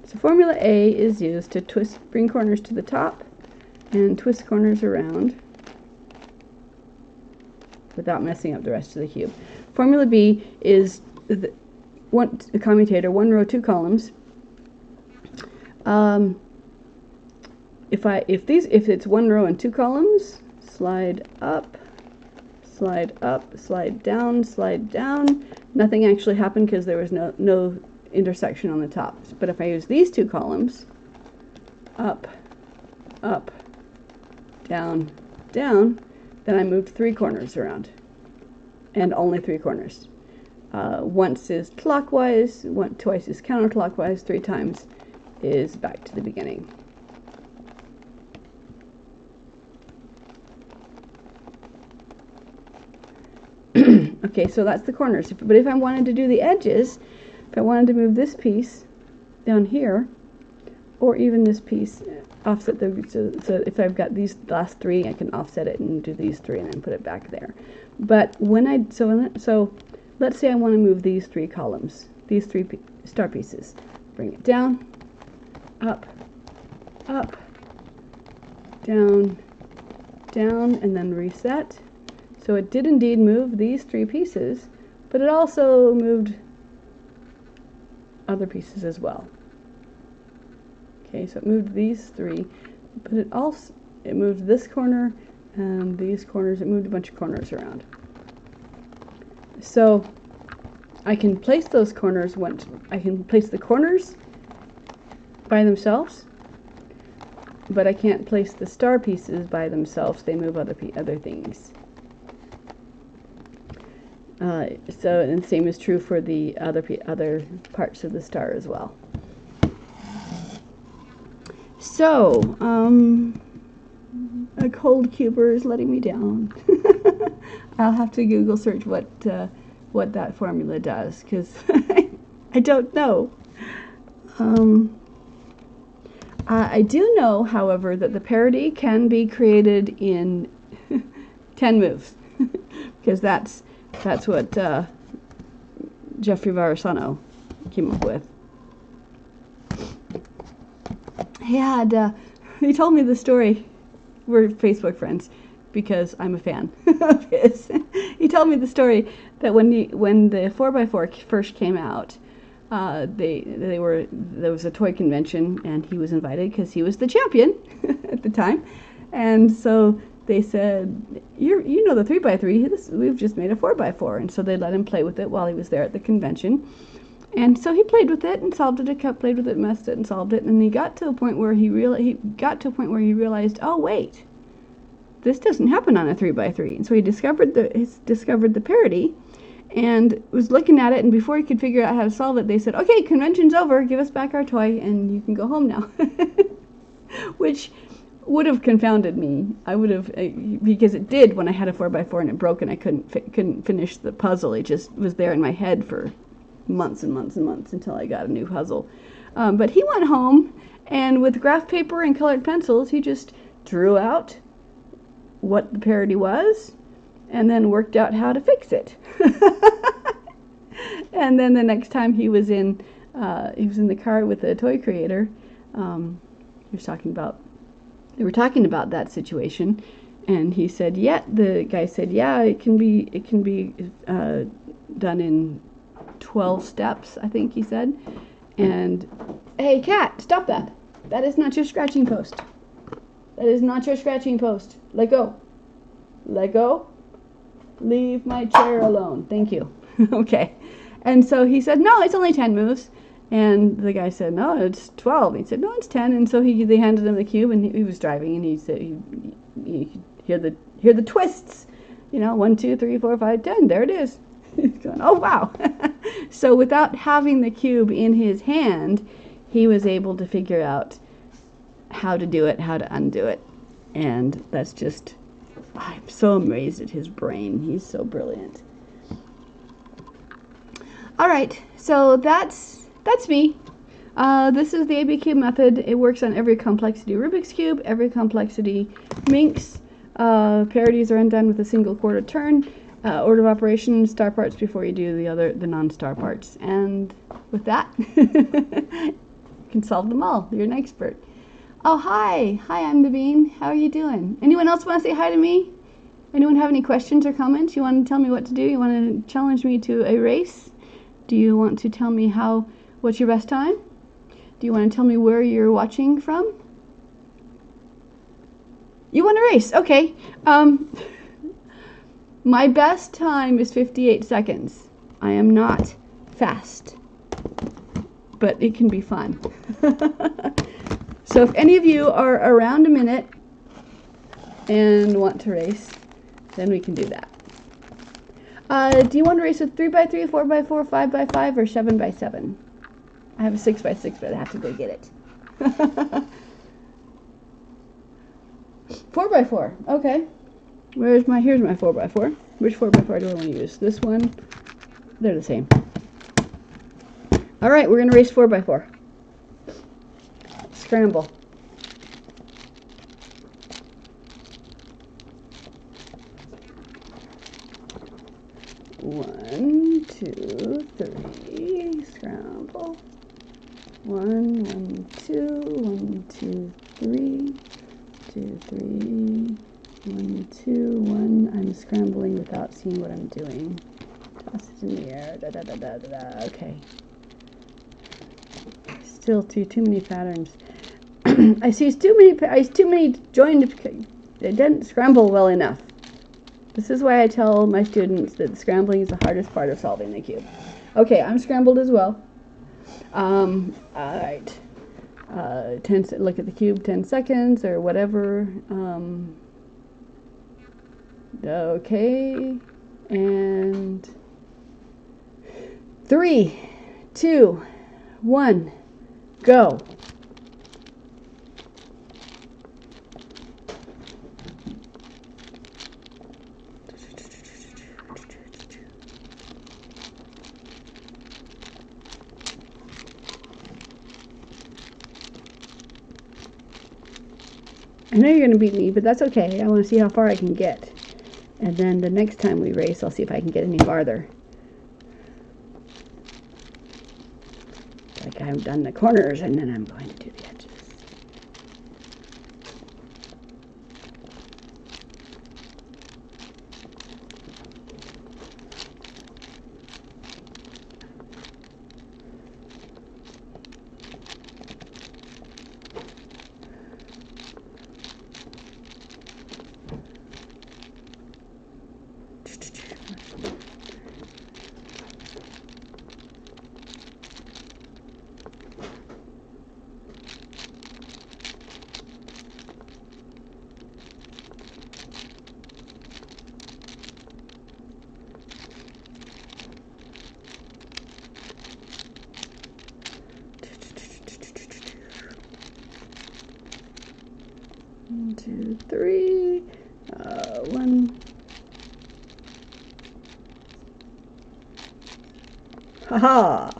So formula A is used to bring corners to the top and twist corners around without messing up the rest of the cube. Formula B is a commutator, 1 row, 2 columns. If it's 1 row and 2 columns, slide up, slide down, slide down. Nothing actually happened because there was no intersection on the top. But if I use these 2 columns, up, up, down, down, then I moved 3 corners around, and only 3 corners. Once is clockwise, twice is counterclockwise, 3 times is back to the beginning. Okay, so that's the corners. But if I wanted to do the edges, if I wanted to move this piece down here, or even this piece, offset so if I've got these last 3, I can offset it and do these 3 and then put it back there. But so let's say I want to move these 3 columns, these 3 star pieces. Bring it down, up, up, down, down, and then reset. So it did indeed move these 3 pieces, but it also moved other pieces as well. Okay, so it moved these 3, but it moved this corner and these corners. It moved a bunch of corners around. So I can place those corners I can place the corners by themselves, but I can't place the star pieces by themselves. They move other things. So, and the same is true for the other parts of the star as well. So, a cold cuber is letting me down. I'll have to Google search what that formula does, because I don't know. I do know, however, that the parity can be created in 10 moves, because that's what Jeffrey Varasano came up with. He told me the story. We're Facebook friends because I'm a fan of his. He told me the story that when the 4x4 first came out, there was a toy convention and he was invited because he was the champion at the time, and so they said, you know the 3x3, we've just made a 4x4, and so they let him play with it while he was there at the convention. And so he played with it and solved it, played with it, messed it, and solved it, and he got to a point where he realized, oh wait, this doesn't happen on a 3x3. And so he discovered the parity, and was looking at it, and before he could figure out how to solve it, they said, okay, convention's over, give us back our toy, and you can go home now. Which would have confounded me. I would have, because it did when I had a 4x4 and it broke and I couldn't finish the puzzle. It just was there in my head for months and months and months until I got a new puzzle. But he went home, and with graph paper and colored pencils, he just drew out what the parody was, and then worked out how to fix it. And then the next time he was in the car with the toy creator, they were talking about that situation, and he said, yeah, the guy said, yeah, it can be done in 12 steps, I think he said. And, hey, cat, stop that. That is not your scratching post. That is not your scratching post. Let go. Let go. Leave my chair alone. Thank you. Okay. And so he said, no, it's only 10 moves. And the guy said, no, it's 12. He said, no, it's 10. And so they handed him the cube, and he was driving, and he said, you could hear the twists. 1, 2, 3, 4, 5, 10. There it is. He's going, oh, wow. So without having the cube in his hand, he was able to figure out how to do it, how to undo it. And that's just, I'm so amazed at his brain. He's so brilliant. All right, so that's me. This is the ABCube method. It works on every complexity Rubik's Cube, every complexity Minx. Parodies are undone with a single quarter turn. Order of operation, star parts before you do the non-star parts. And with that, you can solve them all. You're an expert. Oh, hi. Hi, I'm the Bean. How are you doing? Anyone else want to say hi to me? Anyone have any questions or comments? You want to tell me what to do? You want to challenge me to a race? Do you want to tell me what's your best time? Do you want to tell me where you're watching from? You want to race? Okay. My best time is 58 seconds. I am not fast, but it can be fun. So if any of you are around a minute and want to race, then we can do that. Do you want to race with 3x3, 4x4, 5x5, or 7x7? I have a 6x6, but I have to go get it. 4x4, okay. Here's my 4x4. Which 4x4 do I want to use? This one? They're the same. All right, we're going to race 4x4. Scramble. One, two, three. Scramble. 1, 1, 2, 1, 2, 3. 2, 3. 1, 2, 1. I'm scrambling without seeing what I'm doing. Toss it in the air. Da da da da da da. Okay. Still too many patterns. I see too many joined. They didn't scramble well enough. This is why I tell my students that scrambling is the hardest part of solving the cube. Okay, I'm scrambled as well. All right. Look at the cube, 10 seconds or whatever. Okay, and 3, 2, 1, go. I know you're going to beat me, but that's okay. I want to see how far I can get. And then the next time we race, I'll see if I can get any farther. Like I've done the corners, and then I'm going to do the edges. 2, 3. One. Haha!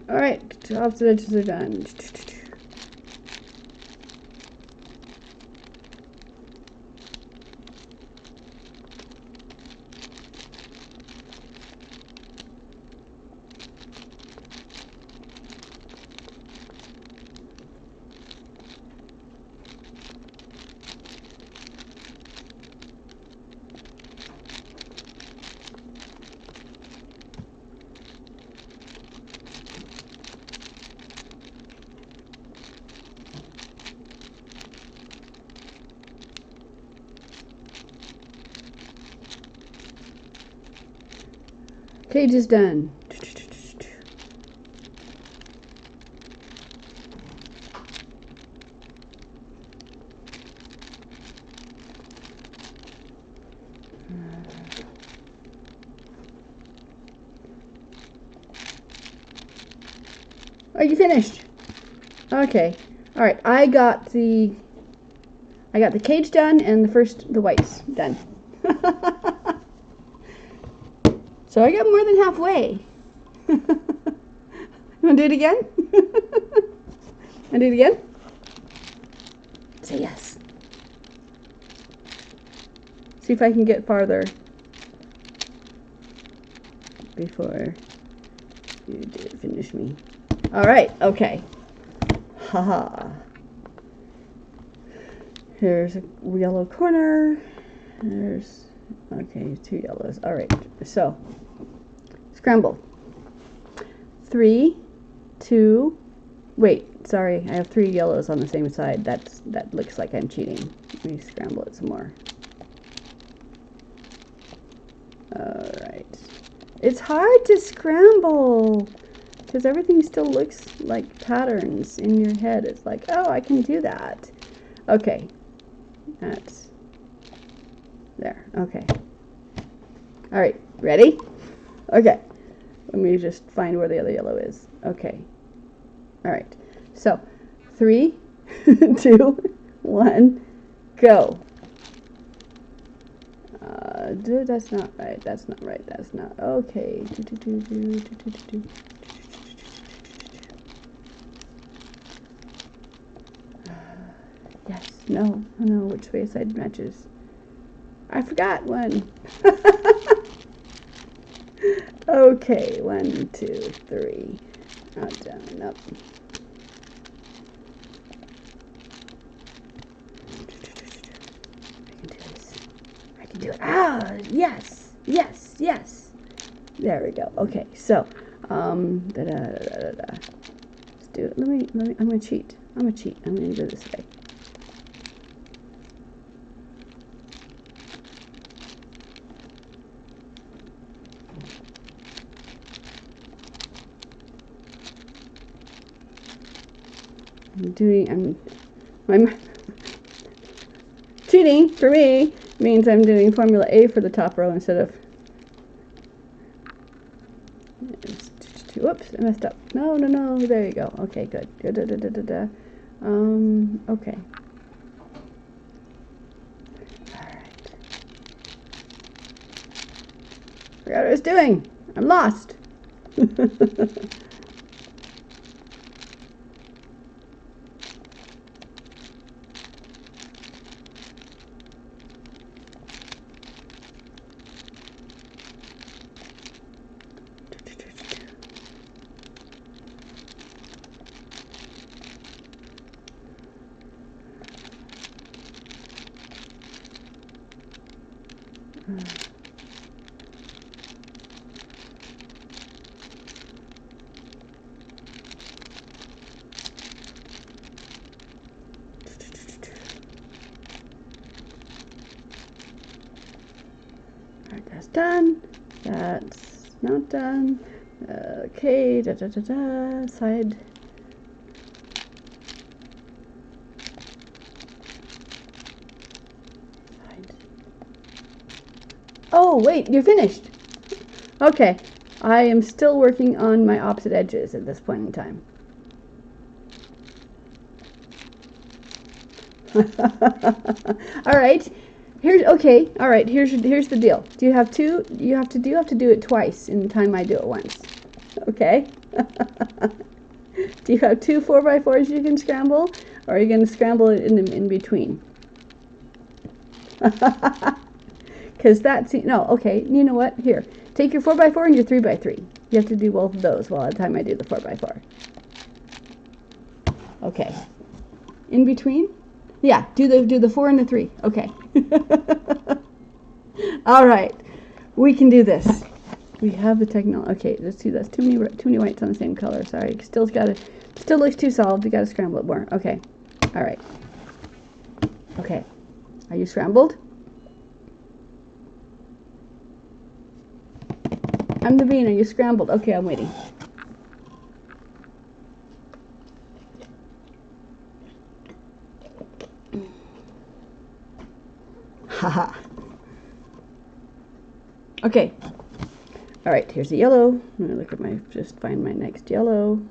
All right, opposite edges are done. Cage is done. Are you finished? Okay. All right. I got the cage done and the whites done. So I got more than halfway. You want to do it again? Want to do it again? Say yes. See if I can get farther before you finish me. All right. Okay. Haha. Here's a yellow corner. There's, okay, 2 yellows. All right. So, scramble. 3, 2, wait, sorry. I have 3 yellows on the same side. That looks like I'm cheating. Let me scramble it some more. All right. It's hard to scramble because everything still looks like patterns in your head. It's like, oh, I can do that. Okay. That's there. Okay. All right. Ready? Okay. Let me just find where the other yellow is. Okay. All right. So, 3, 2, 1, go. That's not right. That's not right. That's not okay. Yes. No. Oh, no. Which way side matches? I forgot one. Okay. 1, 2, 3. Not down. Up. I can do this. I can do it. Ah, yes, yes, yes. There we go. Okay, so, let's do it. Let me, I'm gonna cheat. I'm gonna do it this way. Cheating for me means I'm doing Formula A for the top row instead of, whoops, I messed up. No, there you go. Okay, good. Okay. Alright. Forgot what I was doing. I'm lost. Alright, that's done. That's not done. Okay, side. Side. Oh, wait, you're finished. Okay, I am still working on my opposite edges at this point in time. All right. Here's the deal. Do you have two? You have to do it twice in the time I do it once. Okay? Do you have two 4x4s you can scramble, or are you going to scramble it in between? Because that's no. Okay, you know what? Here, take your 4x4 and your 3x3. You have to do both of those while the time I do the 4x4. Okay. In between? Yeah, do the 4 and the 3. Okay. All right, we can do this. We have the technology. Okay, let's see. That's too many whites on the same color. Sorry, still looks too solid. We got to scramble it more. Okay. All right. Okay. Are you scrambled? I'm the bean. Are you scrambled? Okay, I'm waiting. Haha. Okay. All right, here's the yellow. I'm gonna look at just find my next yellow.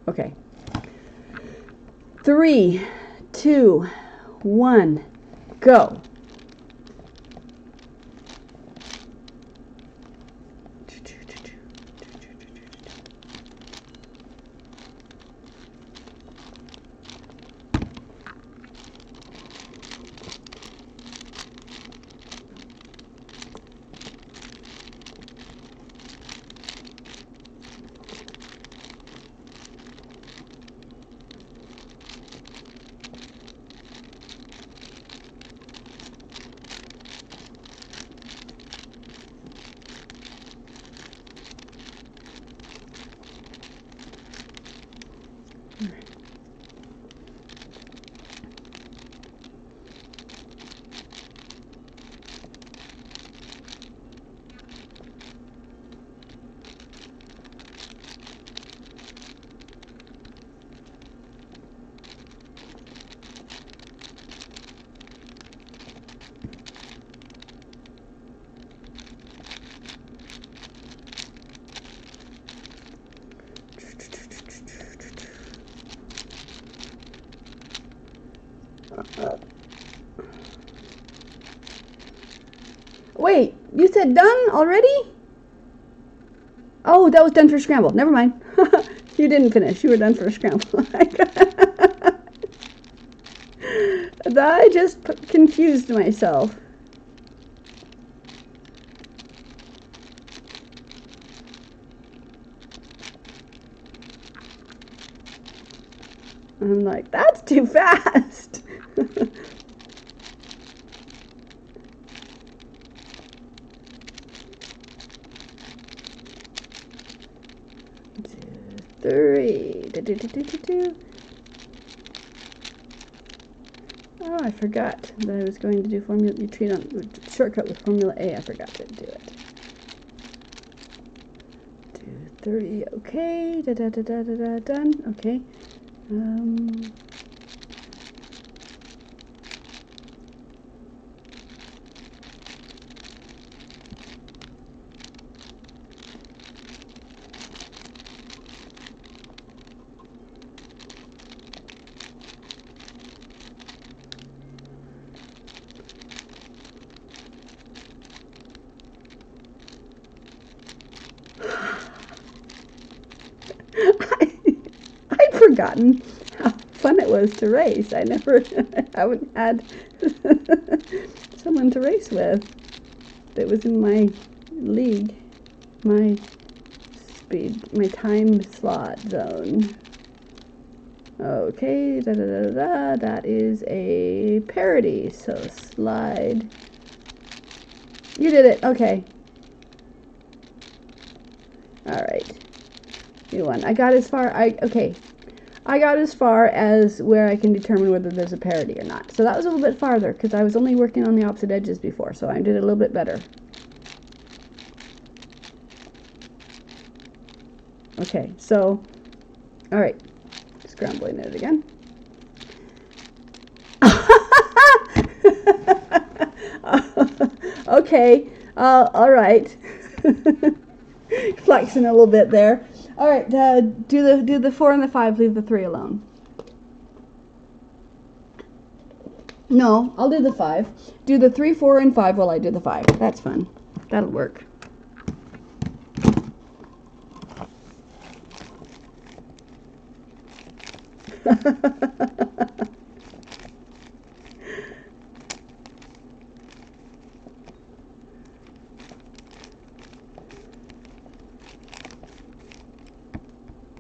Okay. 3, 2, 1, go. Wait, you said done already? Oh, that was done for scramble. Never mind. You didn't finish. You were done for a scramble. I just confused myself. I'm like, that's too fast. 3. Oh, I forgot that I was going to do formula. You treat on shortcut with formula A. I forgot to do it. 2, 3. Okay. Done. Okay. I'd forgotten how fun it was to race. I haven't had someone to race with that was in my league, my time slot zone. Okay, that is a parody, so slide. You did it, okay. Alright. You won. I got as far, okay. I got as far as where I can determine whether there's a parity or not. So that was a little bit farther because I was only working on the opposite edges before, so I did it a little bit better. Okay, so, all right, scrambling it again. Okay, all right. Flexing a little bit there. All right, do the 4 and the 5, leave the 3 alone. No, I'll do the 5. Do the 3, 4, and 5 while I do the 5. That's fun. That'll work.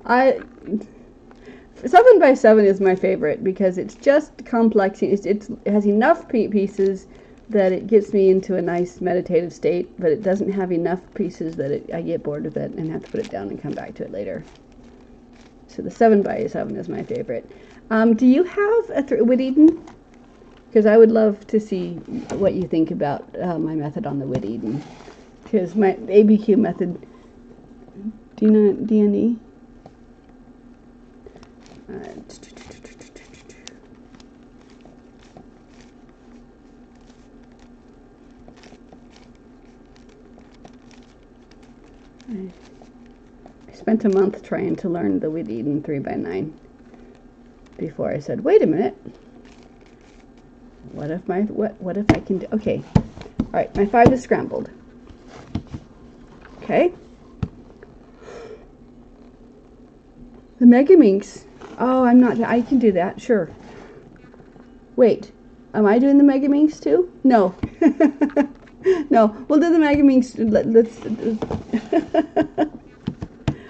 I 7 by 7 is my favorite because it's just complex. It has enough pieces that it gets me into a nice meditative state, but it doesn't have enough pieces that I get bored with it and have to put it down and come back to it later. So the 7 by 7 is my favorite. Do you have a Wood Eden? Because I would love to see what you think about my method on the Wood Eden. Because my ABCube method, D&E. I spent a month trying to learn the Wood Eden 3 by 9 before I said, wait a minute. What if I can do? Okay. All right, my 5 is scrambled. Okay. The Mega Minx. Oh, I can do that, sure. Wait, am I doing the Mega Minx too? No. No, we'll do the Mega Minx. Let's.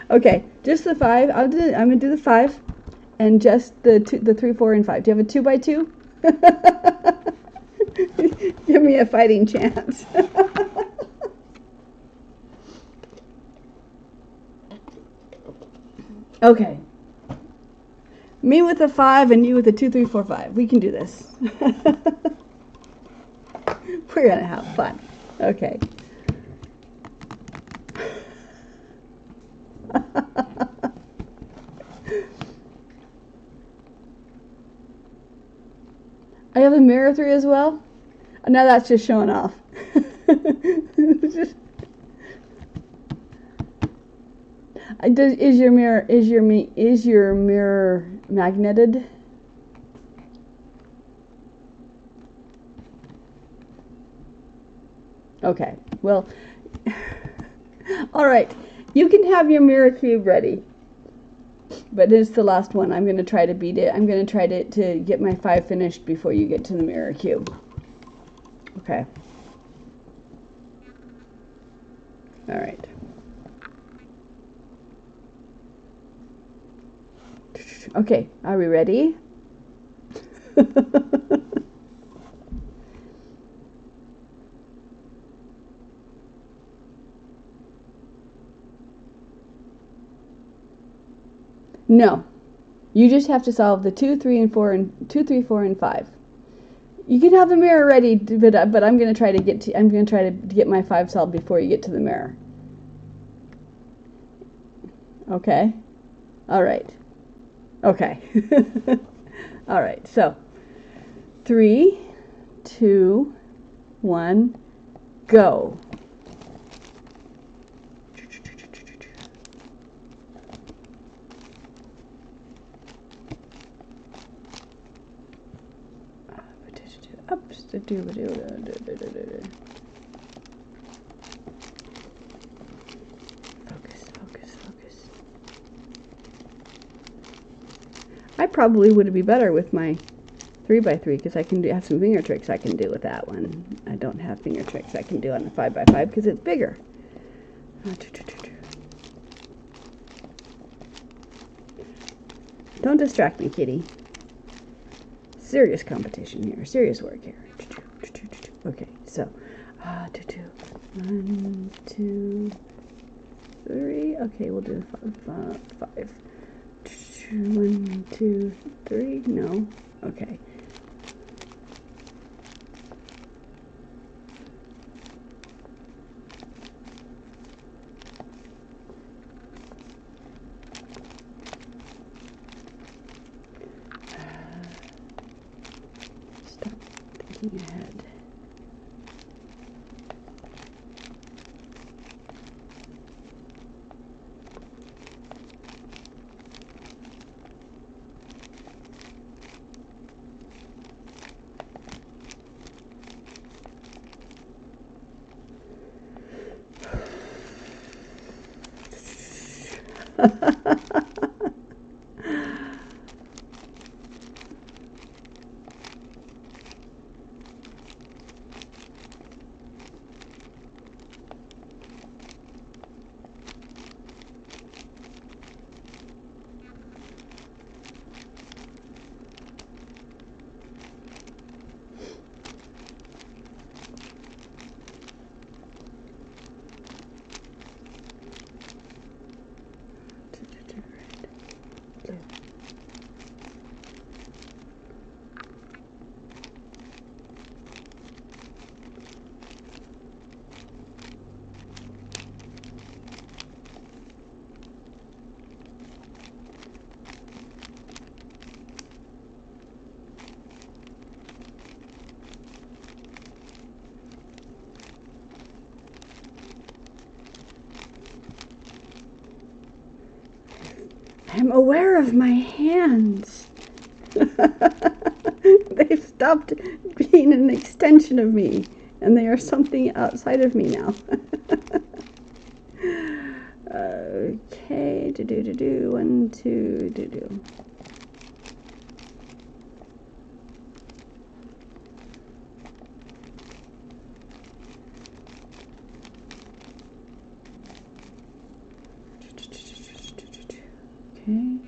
Okay, just the 5. I'm gonna do the 5, and just the 3, 4, and 5. Do you have a 2 by 2? Give me a fighting chance. Okay. Me with a 5 and you with a 2, 3, 4, 5. We can do this. We're gonna have fun. Okay. I have a mirror 3 as well. Now that's just showing off. Is your mirror magneted? Okay. Well, all right. You can have your mirror cube ready. But this is the last one. I'm going to try to beat it. I'm going to try to get my 5 finished before you get to the mirror cube. Okay. All right. Okay, are we ready? No. You just have to solve the 2, 3, and 4 and 2, 3, 4, and 5. You can have the mirror ready, but I'm going to try to get my 5 solved before you get to the mirror. Okay. All right. Okay. All right. So 3, 2, 1, go. Ups to do. Focus. I probably would be better with my 3 by 3 because I can have some finger tricks I can do with that one. I don't have finger tricks I can do on the 5 by 5 because it's bigger. Don't distract me, kitty. Serious competition here, serious work here. Okay, so 1, 2, 3. Okay, we'll do 5. 1, 2, 3. No. Okay. Stop thinking ahead. I'm aware of my hands. They've stopped being an extension of me, and they are something outside of me now. Okay, do. 1, 2, do. Okay.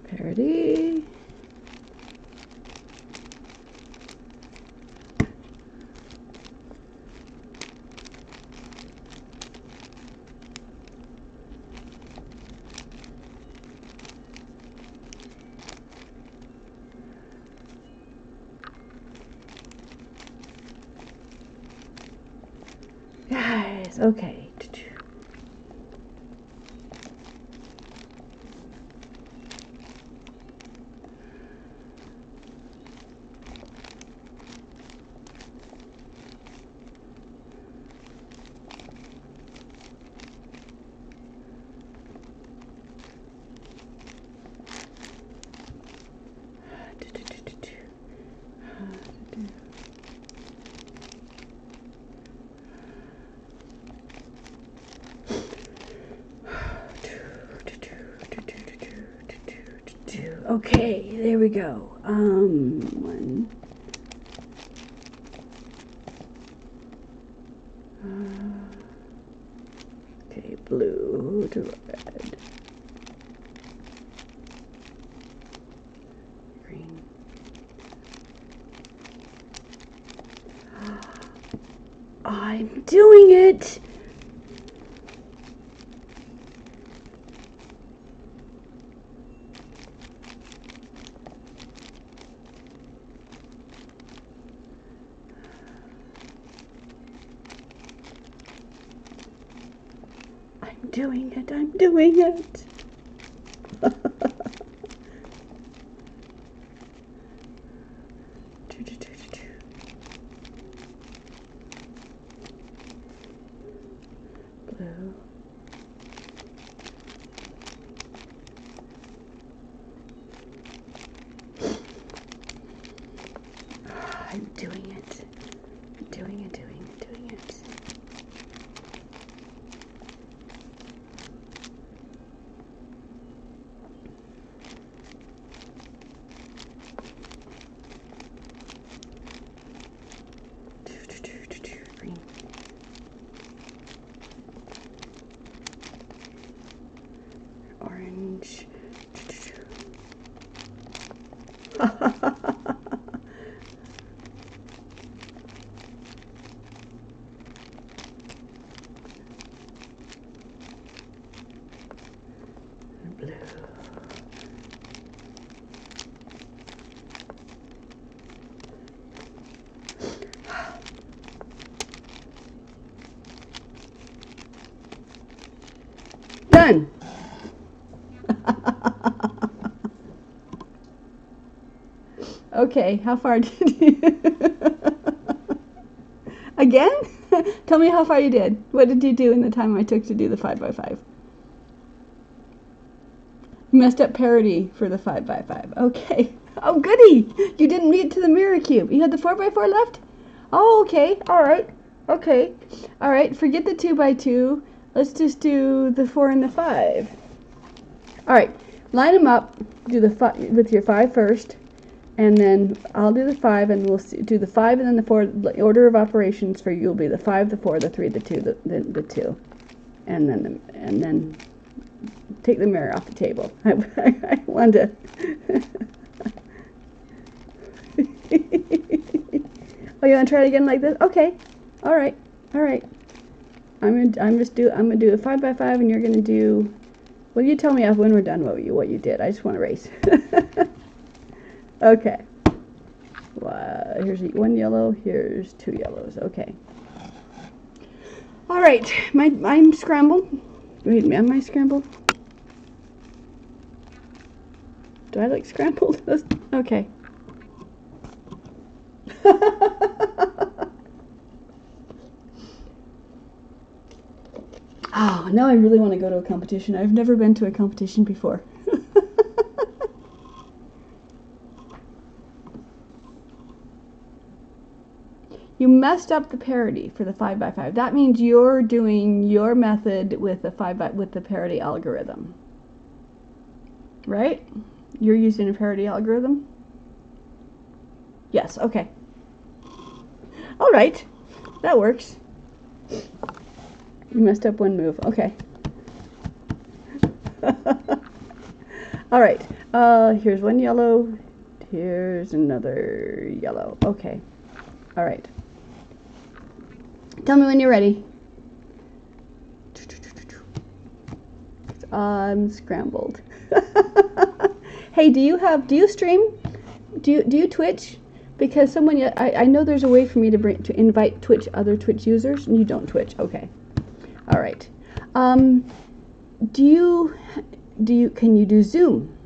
Parity. Guys, okay. Okay, there we go. 1. Okay, blue to red. Green. I'm doing it! doing it, I'm doing it. Blue. I'm doing it. I'm doing it, doing it, doing it. Green. Orange. Blue. Done. Okay, how far did you? Again? Tell me how far you did. What did you do in the time I took to do the 5x5? You messed up parity for the 5x5. Okay. Oh, goody! You didn't make it to the mirror cube. You had the 4x4 left? Oh, okay. All right. Okay. All right. Forget the 2x2. Let's just do the 4 and the 5. All right. Line them up. Do the 5 with your 5 first, and then I'll do the 5, and we'll do the 5 and then the 4. The order of operations for you will be the 5, the 4, the 3, the 2, the 2, and then take the mirror off the table. I wanted to. Oh, you want to try it again like this? Okay. All right. All right. I'm gonna do a 5x5, and you're gonna do. Well, you tell me when we're done what you did. I just want to race. Okay. Wow. Here's 1 yellow. Here's 2 yellows. Okay. All right. I'm scrambled. Wait, am I scrambled? Do I look scrambled? Okay. Oh, now I really want to go to a competition. I've never been to a competition before. You messed up the parity for the 5x5. That means you're doing your method with the parity algorithm. Right? You're using a parity algorithm? Yes, okay. All right. That works. You messed up one move. Okay. All right. Here's 1 yellow. Here's another yellow. Okay. All right. Tell me when you're ready. I'm scrambled. Hey, do you stream? Do you Twitch? Because I know there's a way for me to invite other Twitch users, and you don't Twitch. Okay. All right. Can you do Zoom?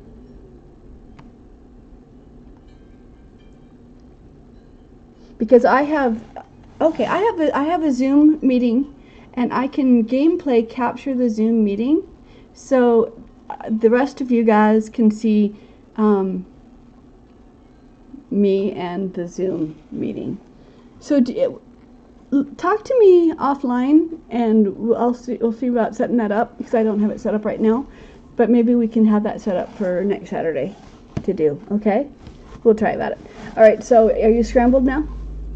Because I have a Zoom meeting, and I can gameplay capture the Zoom meeting, so the rest of you guys can see me and the Zoom meeting. So talk to me offline, and we'll see about setting that up, because I don't have it set up right now, but maybe we can have that set up for next Saturday to do. Okay, we'll try about it. All right, so are you scrambled now?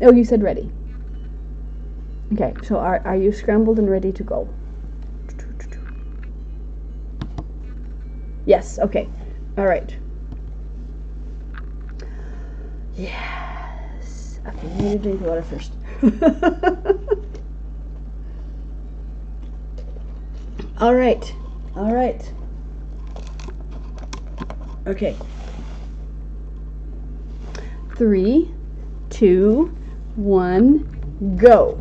Oh, you said ready. Okay, so are you scrambled and ready to go? Yes, okay. All right. Yes. Okay, you need to drink water first. All right. All right. Okay. 3, 2, 1, go.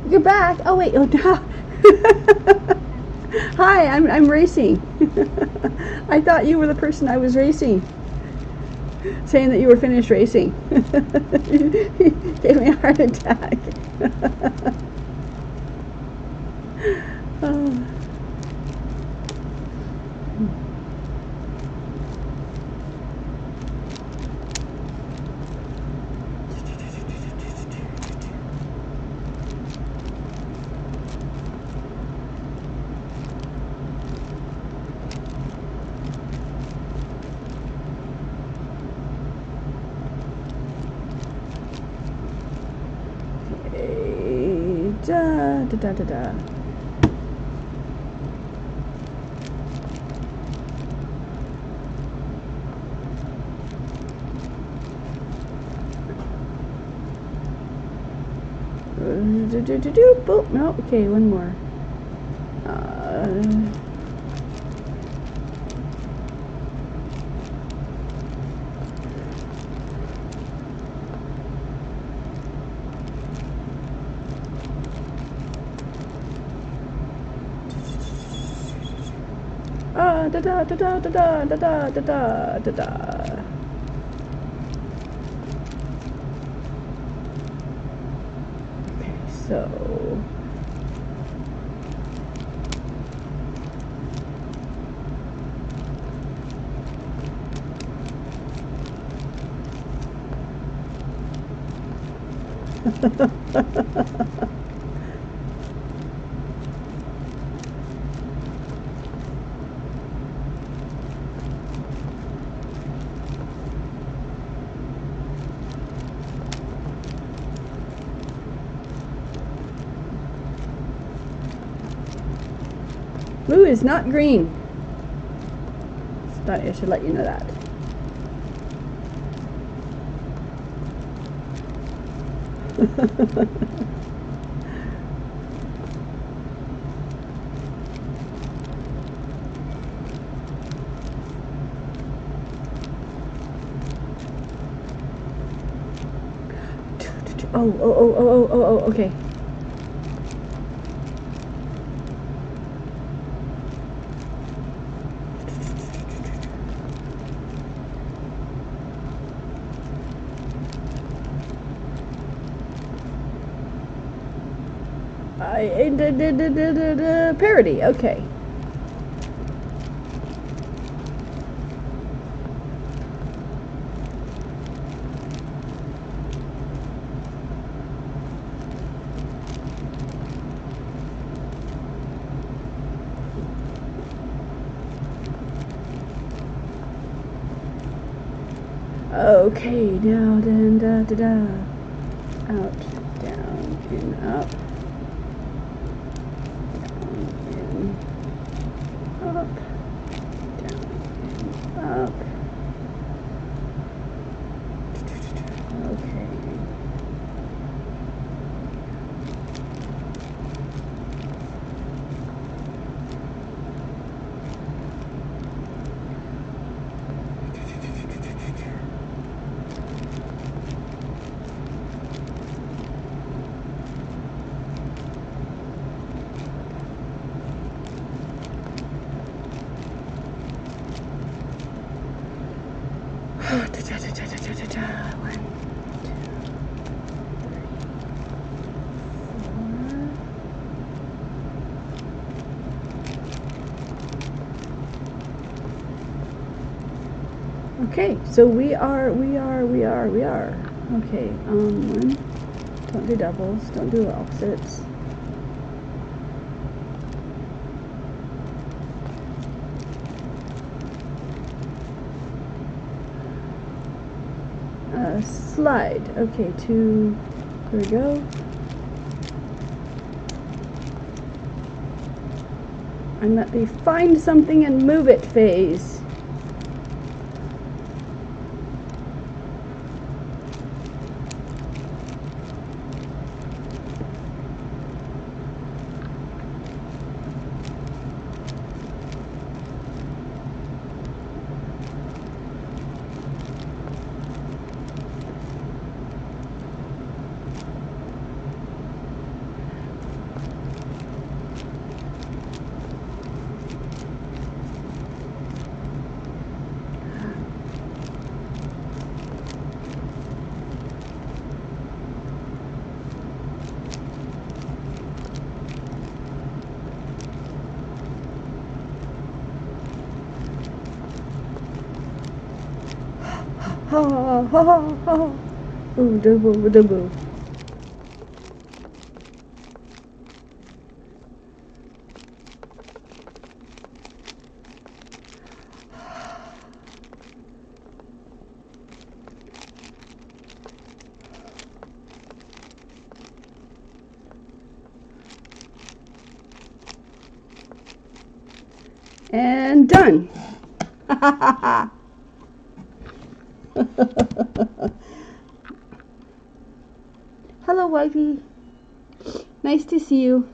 You're back. Oh wait. Oh no. Hi, I'm racing. I thought you were the person I was racing. Saying that you were finished racing. Gave me a heart attack. Oh. Da da da da da. Boop. No. Okay, one more. Da da da da da da da da da da da da. Okay, so. Blue is not green. Thought I should let you know that. Oh, okay. Parody, okay. Okay, now then da da da. Out, down, in, up. Up, down, up. Okay. Okay, so we are. Okay, one, don't do doubles, don't do opposites. Slide, okay, here we go. I'm at the find something and move it phase. Ha ha ha ha. Ooh, double, double. And done. Hello, wifey. Nice to see you.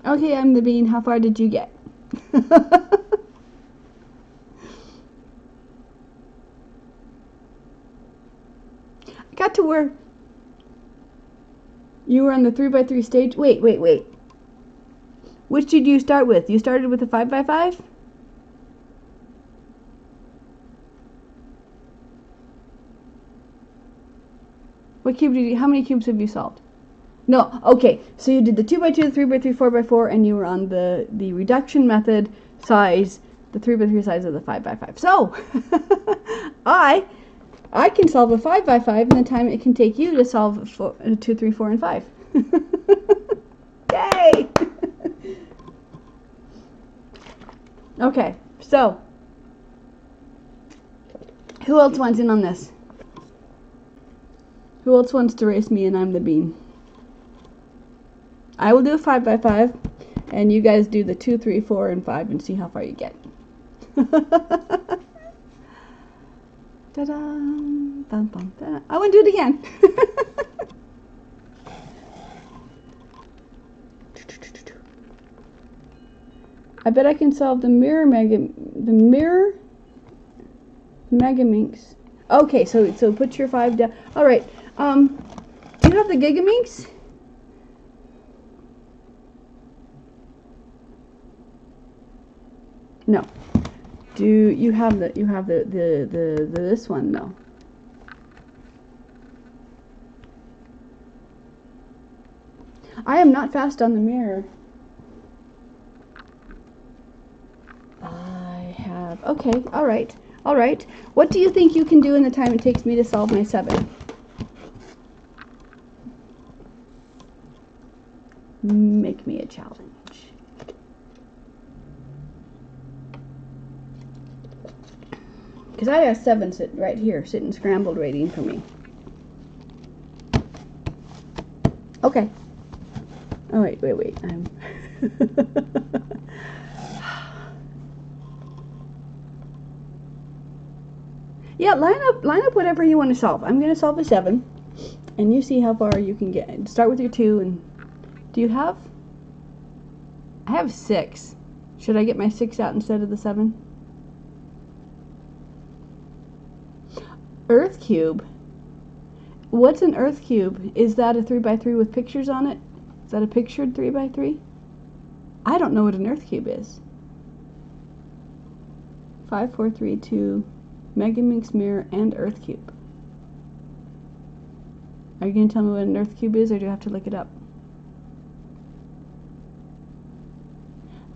Okay, I'm the bean. How far did you get? I got to where you were on the 3x3 stage. Wait. Which did you start with? You started with a 5x5? What cube did you, how many cubes have you solved? No, okay, so you did the 2x2, 3x3, 4x4, and you were on the reduction method size, the 3x3 size of the 5x5. So, I can solve a 5x5 in the time it can take you to solve 2, 3, 4, and 5. Yay! Okay, so, who else wants in on this? Who else wants to race me and I'm the bean? I will do a 5x5, and you guys do the 2, 3, 4, and 5 and see how far you get. Ta-da! Bum, bum, ta-da. I want to do it again. I bet I can solve the mirror Megaminx. Okay, so put your 5 down. All right. Do you have the Gigaminx? No. Do you have the this one? No. I am not fast on the mirror. I have. Okay. All right. All right. What do you think you can do in the time it takes me to solve my 7? Make me a challenge. Because I have 7 sit right here, sitting scrambled, waiting for me. Okay. Oh wait. I'm. Yeah, line up whatever you want to solve. I'm going to solve a 7, and you see how far you can get. Start with your 2, and do you have? I have 6. Should I get my 6 out instead of the 7? Earth cube. What's an Earth cube? Is that a 3x3 with pictures on it? Is that a pictured 3x3? I don't know what an Earth cube is. 5, 4, 3, 2. Megaminx mirror and Earth cube. Are you going to tell me what an Earth cube is, or do I have to look it up?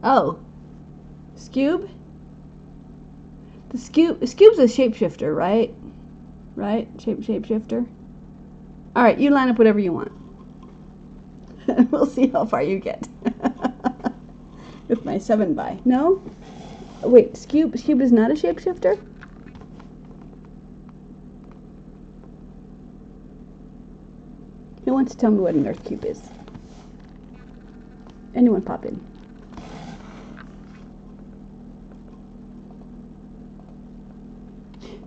Oh, Scube? Scube's a shapeshifter, right? Right? Shapeshifter? Alright, you line up whatever you want. We'll see how far you get. With my 7x. No? Wait, Scube is not a shapeshifter? Who wants to tell me what an Earth cube is? Anyone pop in?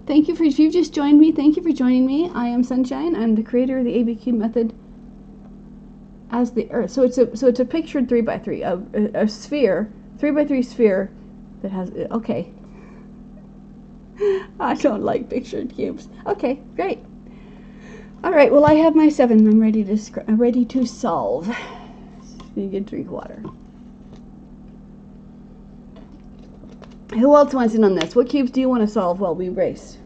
Thank you if you've just joined me. Thank you for joining me. I am Sunshine. I'm the creator of the ABCube method as the Earth. So it's a pictured 3x3, a sphere, 3x3 sphere that has. Okay. I don't like pictured cubes. Okay, great. All right. Well, I have my 7. I'm ready to solve. You get drink water. Who else wants in on this? What cubes do you want to solve while we race?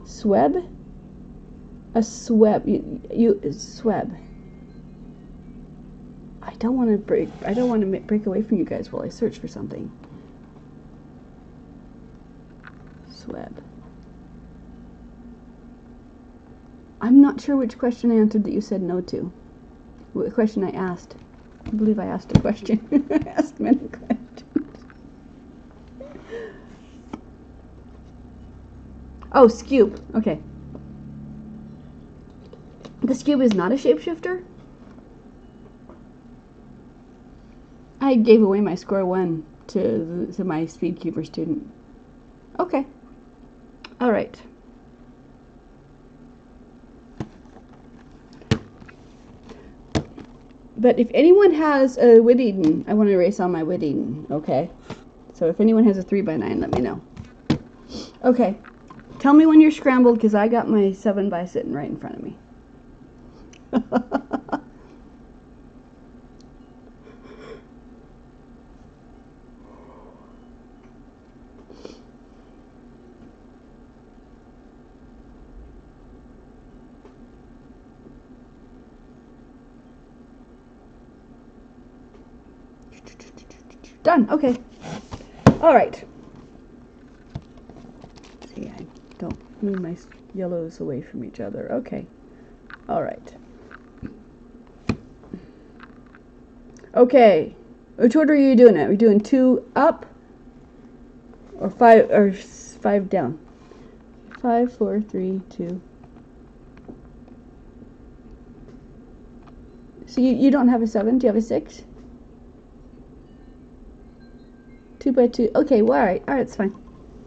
Sweb? A sweb. You sweb. I don't want to break. I don't want to break away from you guys while I search for something. Sweb. I'm not sure which question I answered that you said no to. What question I asked? I believe I asked a question. I asked many questions. Oh, Scube. Okay. The Scube is not a shapeshifter? I gave away my score 1 to my Speedcuber student. Okay. Alright. But if anyone has a Whittington, I want to erase all my Whittington, okay? So if anyone has a 3x9, let me know. Okay. Tell me when you're scrambled, because I got my 7x sitting right in front of me. Done. Okay. All right. Let's see, I don't move my yellows away from each other. Okay. All right. Okay. Which order are you doing it? Are we doing 2 up or 5 down? 5, 4, 3, 2. So you don't have a 7? Do you have a 6? 2x2. Okay, well, all right, it's fine.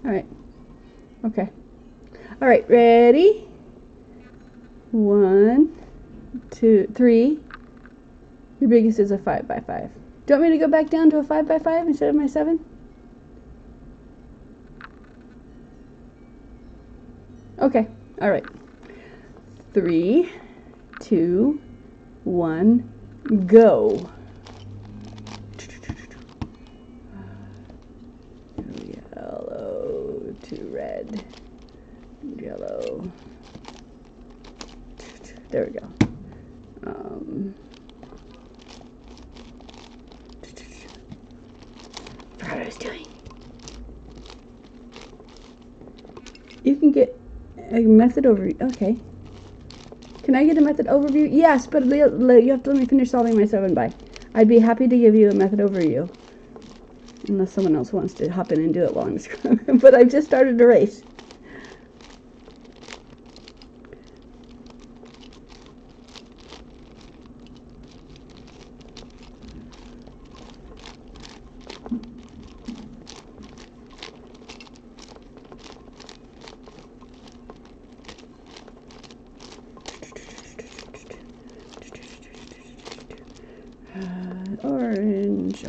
All right. Okay. All right, ready? 1, 2, 3. Your biggest is a 5x5. Do you want me to go back down to a 5x5 instead of my 7? Okay. All right. 3, 2, 1, go. Yellow to red. Yellow. There we go. Forgot what I was doing. You can get a method overview. Okay. Can I get a method overview? Yes, but you have to let me finish solving my 7x. I'd be happy to give you a method overview. Unless someone else wants to hop in and do it while I'm scrubbing. But I've just started a race.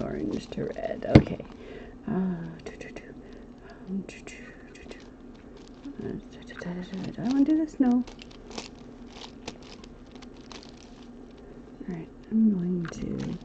Orange to red. Okay. Do I want to do this? No. Alright, I'm going to...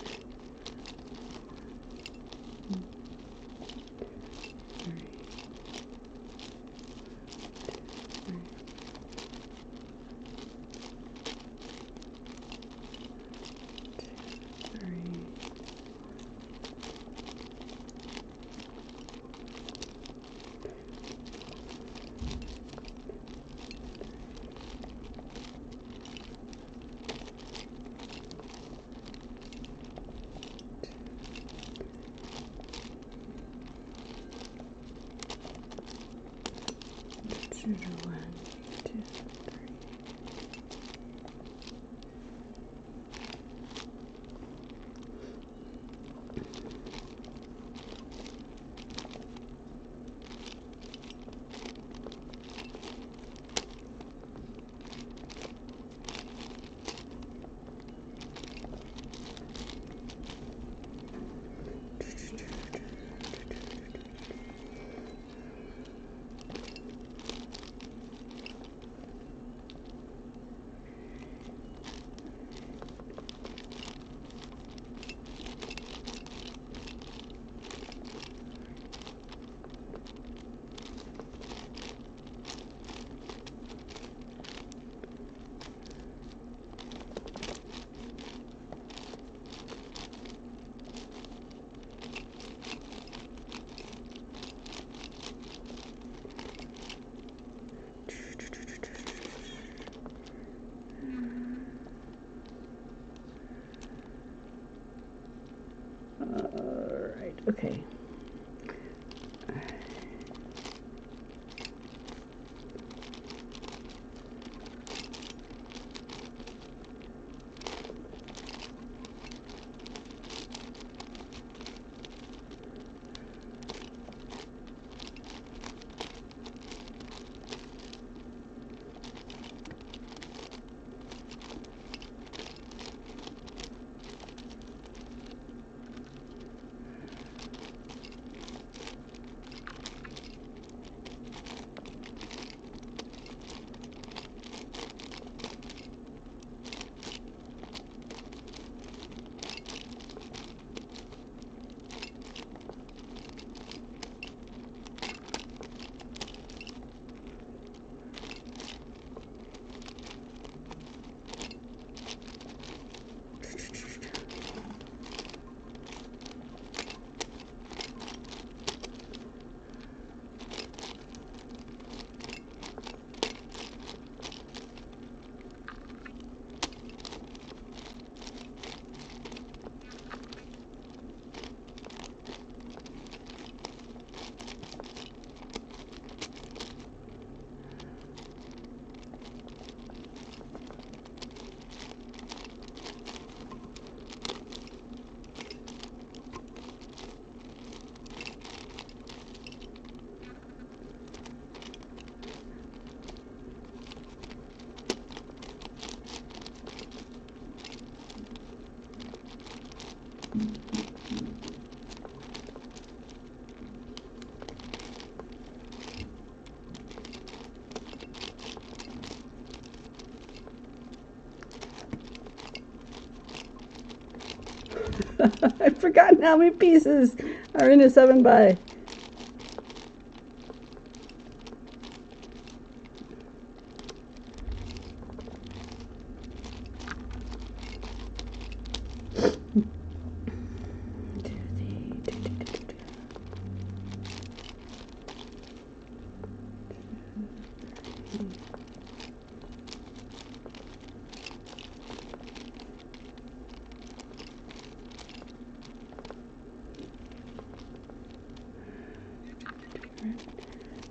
Alright, okay. I've forgotten how many pieces are in a 7x.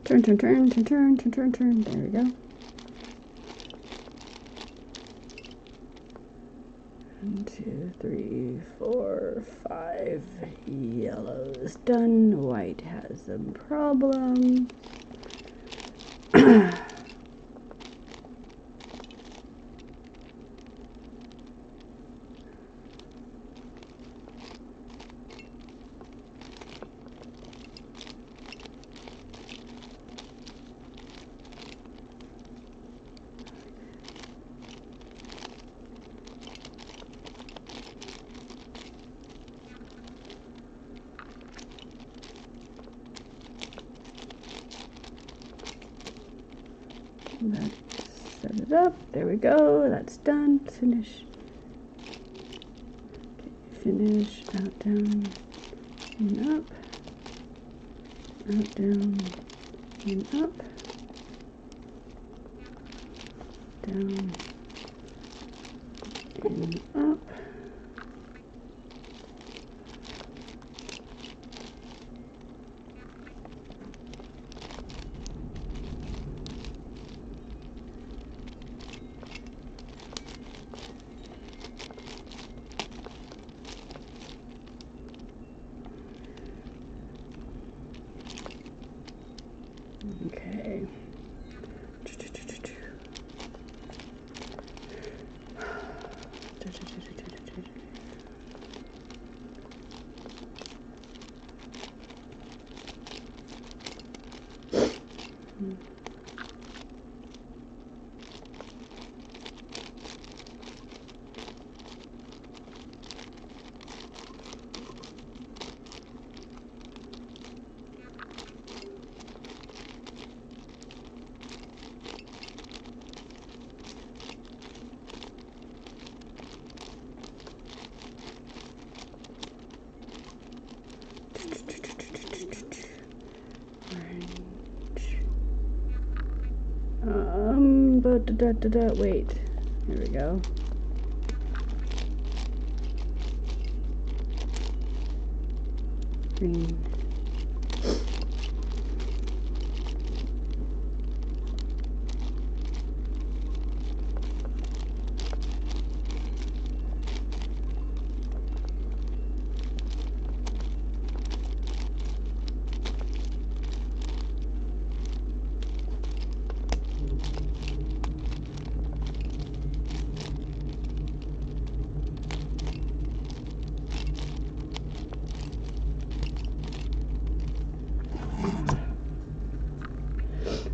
Turn, turn, turn, turn, turn, turn, turn, turn. There we go. 1, 2, 3, 4, 5. Yellow's done. White has a problem. Let's set it up. There we go. That's done. Finish. Okay, finish. Out, down, and up. Out, down, and up. Down, and up. Okay. But wait. Here we go. green.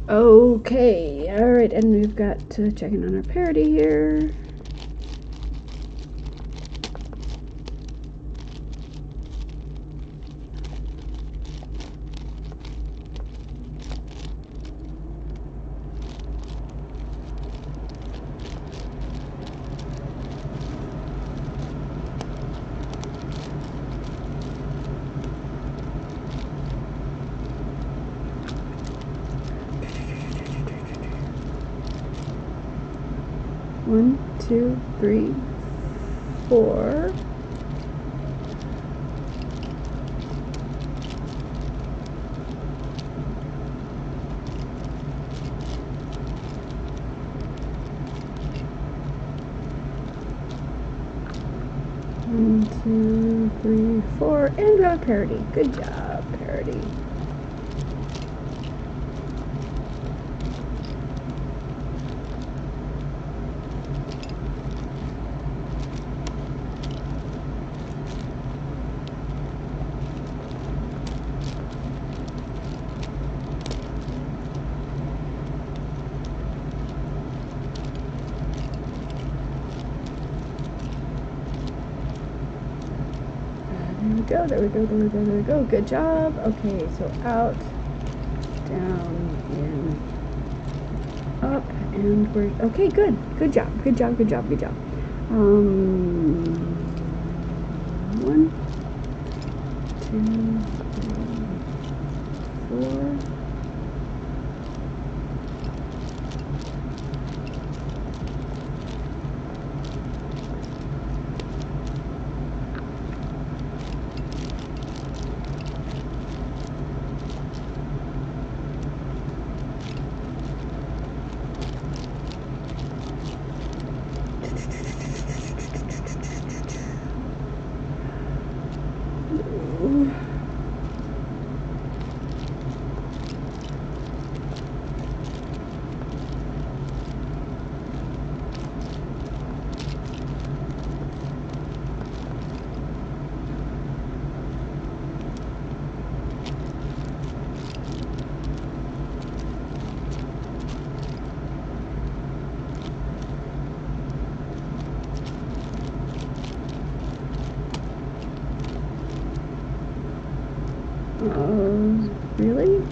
Okay, alright, and we've got to check in on our parity here. One, two, three, four. One, two, three, four, and we have a parity. Good job, parity. There we go, there we go, there we go. Good job. Okay, so out, down, in, up, and we're, okay, good. Good job, good job, good job, good job. 1, 2, 3, 4. Really?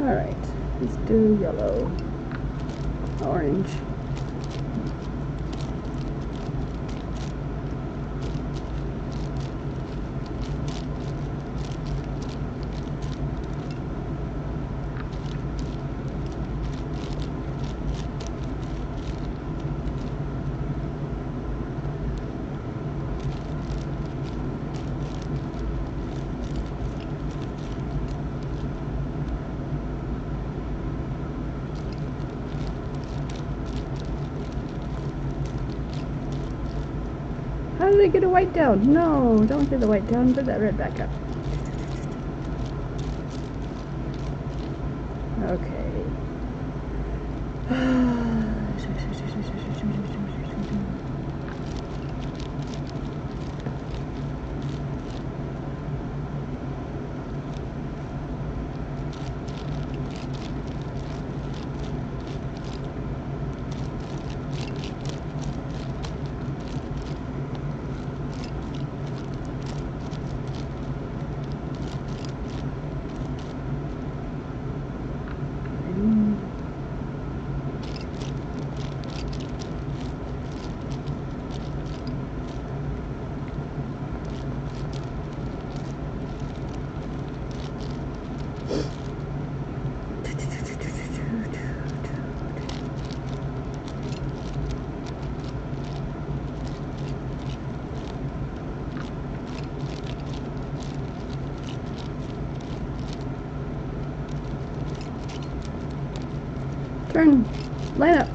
Alright, let's do yellow, orange. How did I get a white down? No, don't get the white down, put that red back up. Okay. Turn. Line up.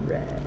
Red.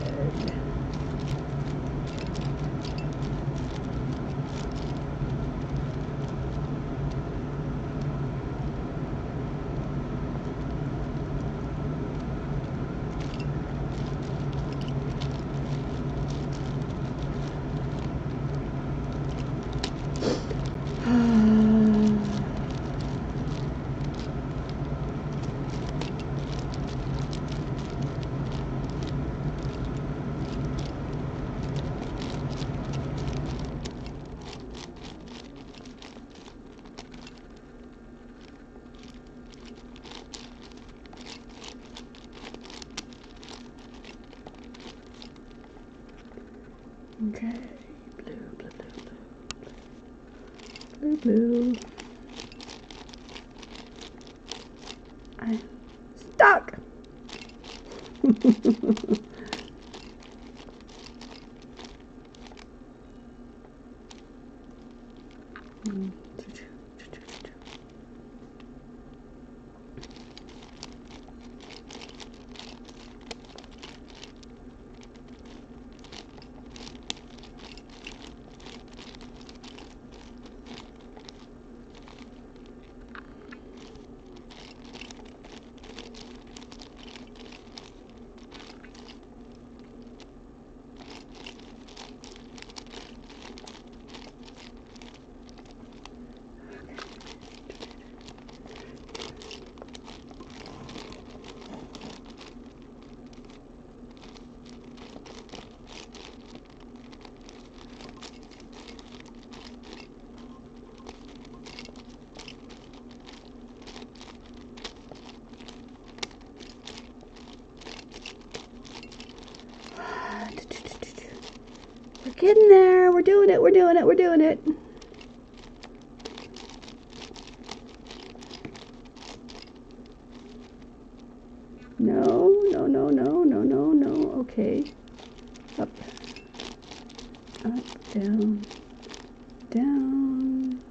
Okay, blue, blue, blue, blue, blue. I'm stuck. We're getting there. We're doing it. We're doing it. We're doing it. No, no, no, no, no, no, no. Okay. Up. Up, down. Down.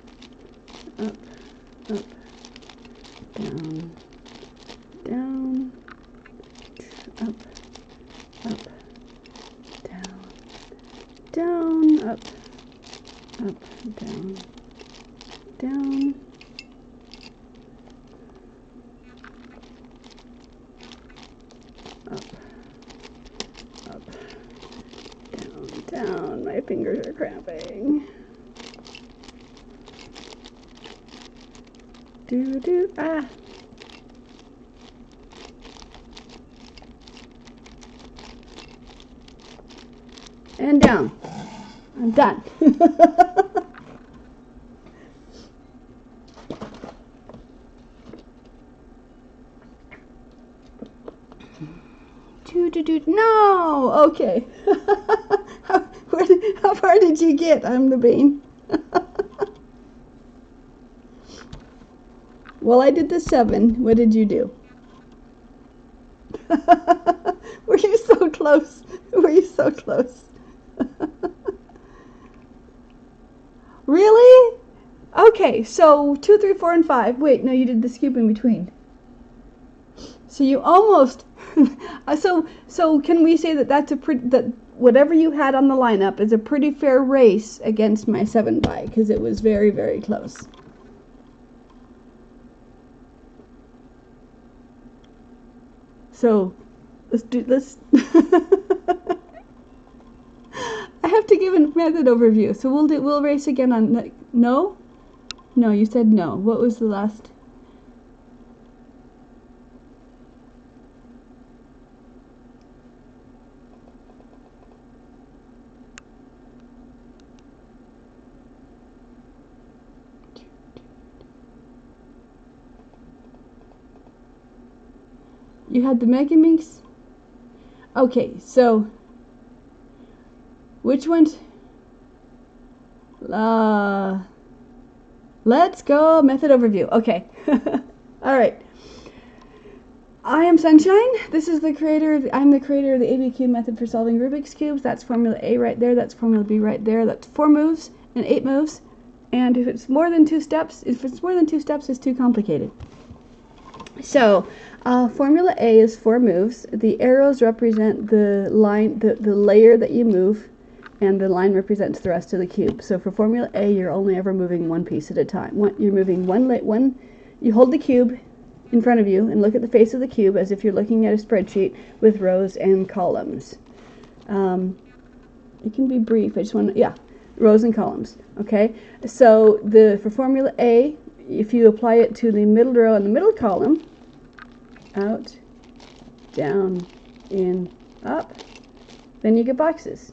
Up. Up. Down. Down. Up. Up. Down. Down. Up. Up. Down. Down. Up. Up. Down. Down. My fingers are cramping. Do. Ah. And down. I'm done. No. Okay. How far did you get? I'm the bean. Well, I did the 7. What did you do? Were you so close? Were you so close? Really? Okay, so 2, 3, 4, and 5. Wait, no, you did the cube in between. So you almost. So can we say that that's that whatever you had on the lineup is a pretty fair race against my 7 by, because it was very, very close. So let's I have to give a method overview. So we'll race again on no? No, you said no. What was the last? You had the Mega Minx? Okay, so which ones? Let's go method overview. Okay. All right. I am Sunshine. This is the creator. I'm the creator of the ABCube method for solving Rubik's cubes. That's formula A right there. That's formula B right there. That's 4 moves and 8 moves. And if it's more than 2 steps, it's too complicated. So, formula A is 4 moves. The arrows represent the line, the layer that you move, and the line represents the rest of the cube. So for formula A, you're only ever moving one piece at a time. You're moving one. You hold the cube in front of you and look at the face of the cube as if you're looking at a spreadsheet with rows and columns. It can be brief. I just want to, yeah, rows and columns. Okay. So for formula A, if you apply it to the middle row and the middle column, out, down, in, up, then you get boxes.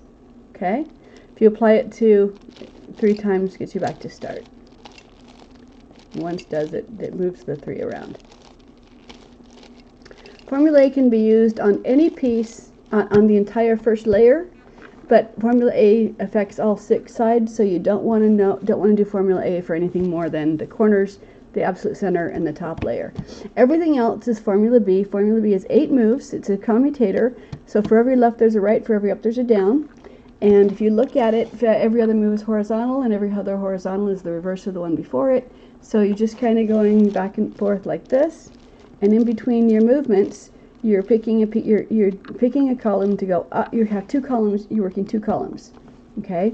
Okay? If you apply it to 3 times, gets you back to start. Once does it, it moves the 3 around. Formula A can be used on any piece on the entire first layer, but formula A affects all 6 sides, so you don't want to do formula A for anything more than the corners, the absolute center, and the top layer. Everything else is formula B. Formula B is 8 moves. It's a commutator, so for every left there's a right, for every up there's a down. And if you look at it, every other move is horizontal, and every other horizontal is the reverse of the one before it. So you're just kind of going back and forth like this, and in between your movements, you're picking a column to go up. You have 2 columns. You're working 2 columns. Okay.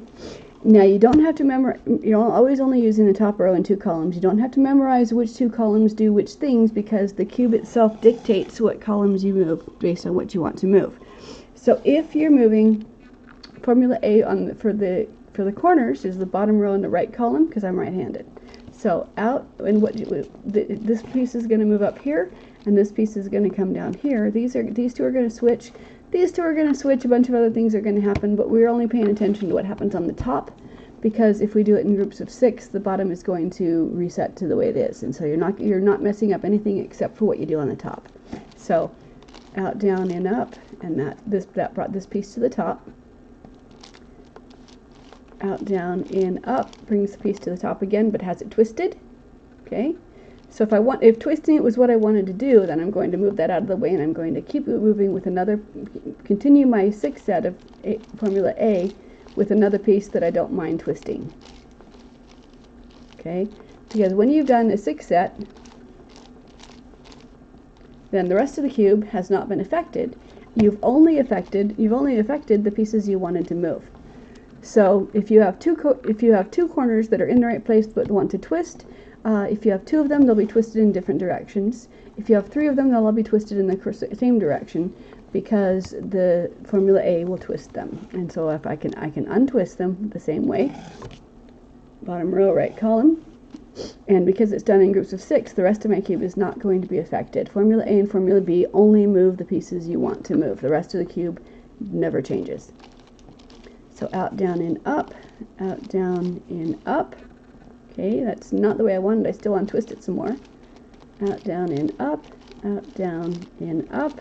Now you don't have to memorize. You're always only using the top row and 2 columns. You don't have to memorize which 2 columns do which things, because the cube itself dictates what columns you move based on what you want to move. So if you're moving formula A for the corners is the bottom row in the right column, because I'm right-handed. So out, and this piece is going to move up here, and this piece is going to come down here. These 2 are going to switch. These 2 are going to switch. A bunch of other things are going to happen, but we're only paying attention to what happens on the top, because if we do it in groups of 6, the bottom is going to reset to the way it is, and so you're not messing up anything except for what you do on the top. So out, down, in, up, and that brought this piece to the top. Out, down, in, up brings the piece to the top again, but has it twisted. Okay, so if twisting it was what I wanted to do, then I'm going to move that out of the way, and I'm going to keep it moving with continue my 6 set of formula A with another piece that I don't mind twisting. Okay, because when you've done a 6 set, then the rest of the cube has not been affected. You've only affected the pieces you wanted to move. So if you have 2 corners that are in the right place but want to twist, if you have 2 of them, they'll be twisted in different directions. If you have 3 of them, they'll all be twisted in the same direction, because the formula A will twist them. And so if I can untwist them the same way, bottom row, right column, and because it's done in groups of 6, the rest of my cube is not going to be affected. Formula A and formula B only move the pieces you want to move. The rest of the cube never changes. So out, down, in, up, out, down, in, up. Okay, that's not the way I wanted. I still want to twist it some more. Out, down, in, up, out, down, in, up.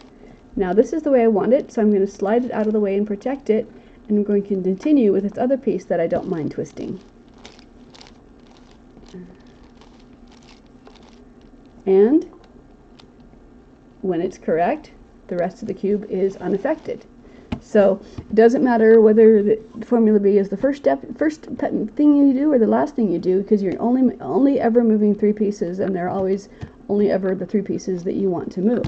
Now this is the way I want it, so I'm going to slide it out of the way and protect it, and I'm going to continue with this other piece that I don't mind twisting. And when it's correct, the rest of the cube is unaffected. So it doesn't matter whether the formula B is the first thing you do or the last thing you do, because you're only ever moving 3 pieces, and they're always only ever the 3 pieces that you want to move.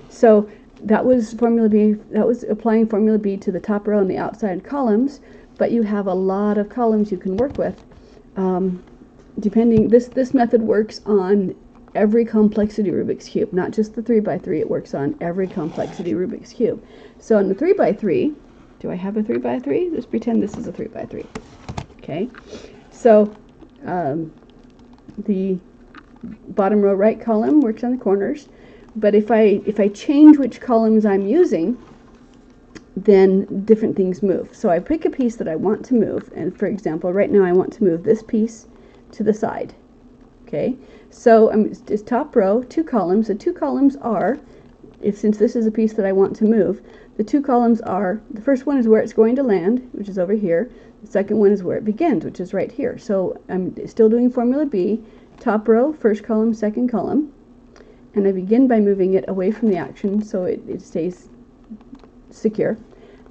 So that was formula B. That was applying formula B to the top row and the outside columns, but you have a lot of columns you can work with. This method works on every complexity Rubik's Cube, not just the 3x3. It works on every complexity Rubik's Cube. So on the 3x3, do I have a 3x3? Let's pretend this is a 3x3. Okay, so the bottom row right column works on the corners, but if I change which columns I'm using, then different things move. So I pick a piece that I want to move, and for example, right now I want to move this piece to the side. Okay, so it's top row, 2 columns. The 2 columns are, since this is a piece that I want to move, the 2 columns are, the first one is where it's going to land, which is over here. The second one is where it begins, which is right here. So I'm still doing formula B, top row, first column, second column, and I begin by moving it away from the action so it stays secure.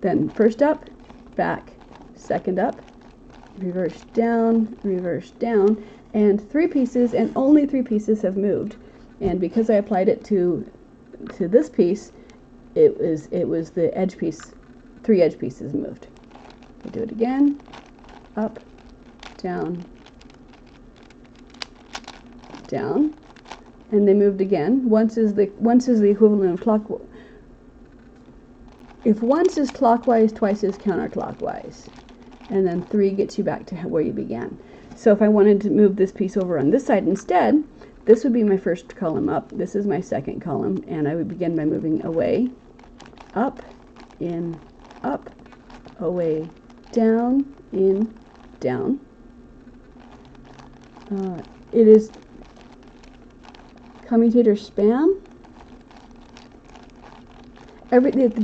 Then first up, back, second up, reverse down, and 3 pieces, and only 3 pieces have moved. And because I applied it to this piece, it was the edge piece, 3 edge pieces moved. I do it again, up, down, down, and they moved again. Once is the equivalent of clockwise. If once is clockwise, twice is counterclockwise. And then 3 gets you back to where you began. So if I wanted to move this piece over on this side instead, this would be my first column up, this is my second column, and I would begin by moving away, up, in, up, away, down, in, down. It is commutator spam.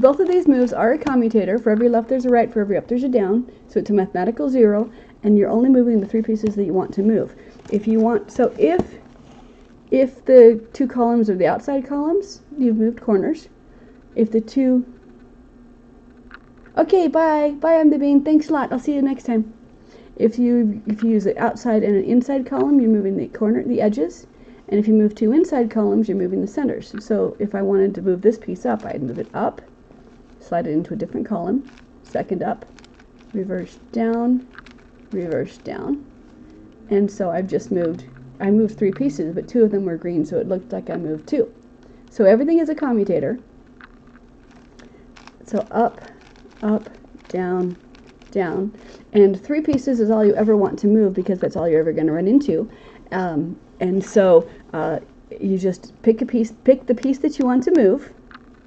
Both of these moves are a commutator. For every left there's a right, for every up there's a down. So it's a mathematical 0, and you're only moving the 3 pieces that you want to move. If the 2 columns are the outside columns, you've moved corners. If the 2... Okay, bye. Bye, I'm the Bean. Thanks a lot. I'll see you next time. If you use an outside and an inside column, you're moving the edges. And if you move 2 inside columns, you're moving the centers. So if I wanted to move this piece up, I'd move it up, slide it into a different column, second up, reverse down, and so I moved 3 pieces, but 2 of them were green, so it looked like I moved 2. So everything is a commutator. So up, down, down, and 3 pieces is all you ever want to move because that's all you're ever going to run into. And so you just pick the piece that you want to move,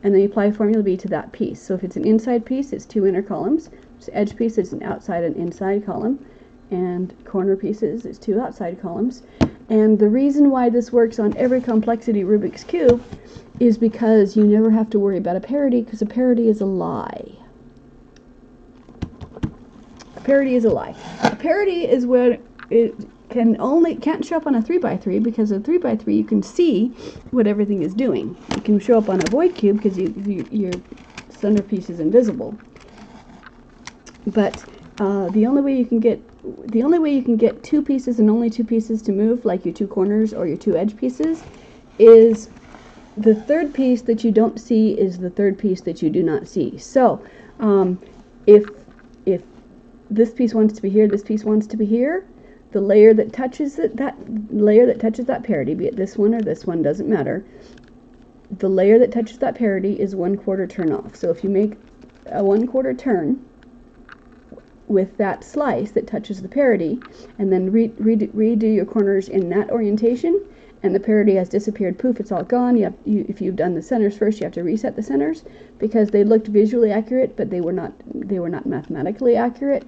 and then you apply formula B to that piece. So if it's an inside piece, it's 2 inner columns. If it's an edge piece, it's an outside and inside column. And corner pieces, it's 2 outside columns. And the reason why this works on every complexity Rubik's Cube is because you never have to worry about a parity, because a parity is a lie. A parity is a lie. A parity is where it can't show up on a 3x3, because a 3x3 you can see what everything is doing. It can show up on a void cube because your centerpiece is invisible. But the only way you can get 2 pieces and only 2 pieces to move, like your 2 corners or your 2 edge pieces, is the third piece that you don't see is the third piece that you do not see. So if this piece wants to be here, this piece wants to be here, the layer that touches it, that parity, be it this one or this one, doesn't matter. The layer that touches that parity is 1/4 turn off. So if you make a 1/4 turn with that slice that touches the parity, and then redo your corners in that orientation, and the parity has disappeared, poof, it's all gone. If you've done the centers first, you have to reset the centers because they looked visually accurate, but they were not mathematically accurate,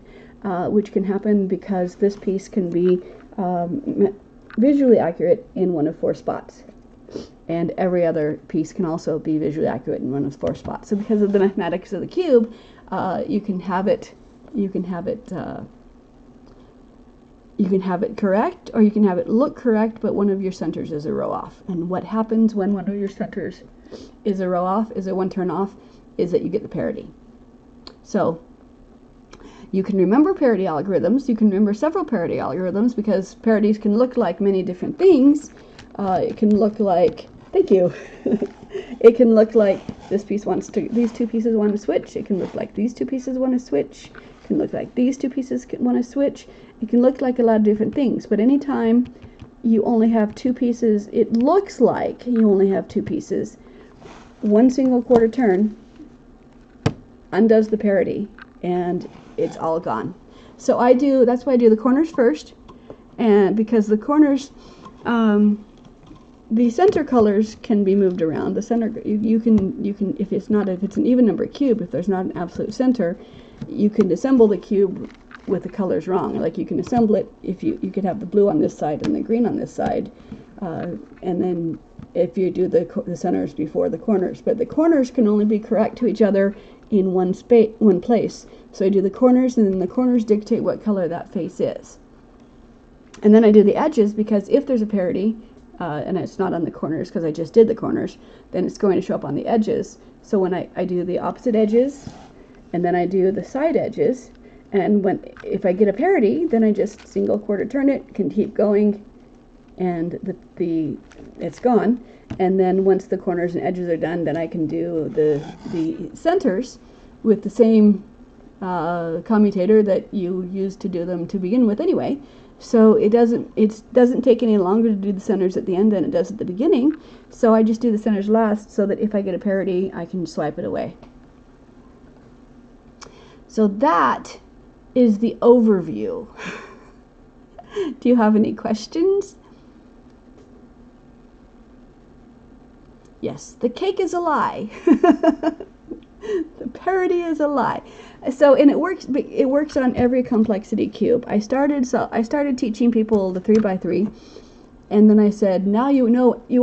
which can happen because this piece can be visually accurate in one of 4 spots, and every other piece can also be visually accurate in one of 4 spots. So because of the mathematics of the cube, you can have it correct, or you can have it look correct, but one of your centers is a row off. And what happens when one of your centers is a row off, is a 1 turn off, is that you get the parity. So you can remember parity algorithms. You can remember several parity algorithms because parities can look like many different things. It can look like, thank you. It can look like these 2 pieces want to switch. It can look like these 2 pieces want to switch. It can look like these 2 pieces want to switch. It can look like a lot of different things, but anytime you only have 2 pieces, it looks like you only have 2 pieces, 1 single 1/4 turn undoes the parity, and it's all gone. So that's why I do the corners first, and because the corners, the center colors can be moved around. The center, you can if it's an even number cube, if there's not an absolute center, you can assemble the cube with the colors wrong. Like you can assemble it if you could have the blue on this side and the green on this side, and then if you do the centers before the corners. But the corners can only be correct to each other in one place. So I do the corners, and then the corners dictate what color that face is. And then I do the edges, because if there's a parity, and it's not on the corners because I just did the corners, then it's going to show up on the edges. So when I do the opposite edges, and then I do the side edges, and if I get a parity, then I just single quarter turn it, can keep going, and it's gone. And then once the corners and edges are done, then I can do the centers with the same commutator that you used to do them to begin with anyway. So it doesn't take any longer to do the centers at the end than it does at the beginning. So I just do the centers last, so that if I get a parity, I can swipe it away. So that is the overview. Do you have any questions? Yes, the cake is a lie. The parity is a lie. So, and it works on every complexity cube. I started teaching people the 3x3, and then I said, now you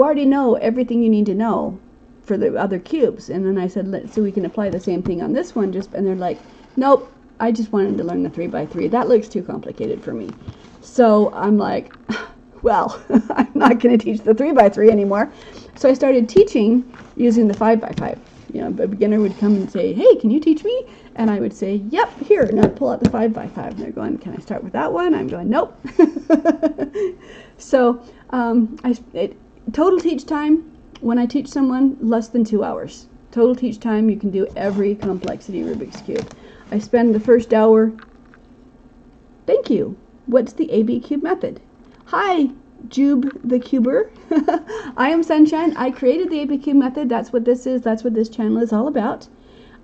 already know everything you need to know for the other cubes. And then I said, so we can apply the same thing on this one. And they're like, nope, I just wanted to learn the 3x3. That looks too complicated for me. So I'm like, well, I'm not going to teach the 3x3 anymore. So I started teaching using the 5x5. You know, a beginner would come and say, hey, can you teach me? And I would say, yep, here. And I'd pull out the 5x5. And they're going, can I start with that one? I'm going, nope. So total teach time, when I teach someone, less than 2 hours. Total teach time, you can do every complexity Rubik's Cube. I spend the first hour, thank you. What's the ABCube method? Hi, Jube the Cuber. I am Sunshine. I created the ABCube method. That's what this is. That's what this channel is all about.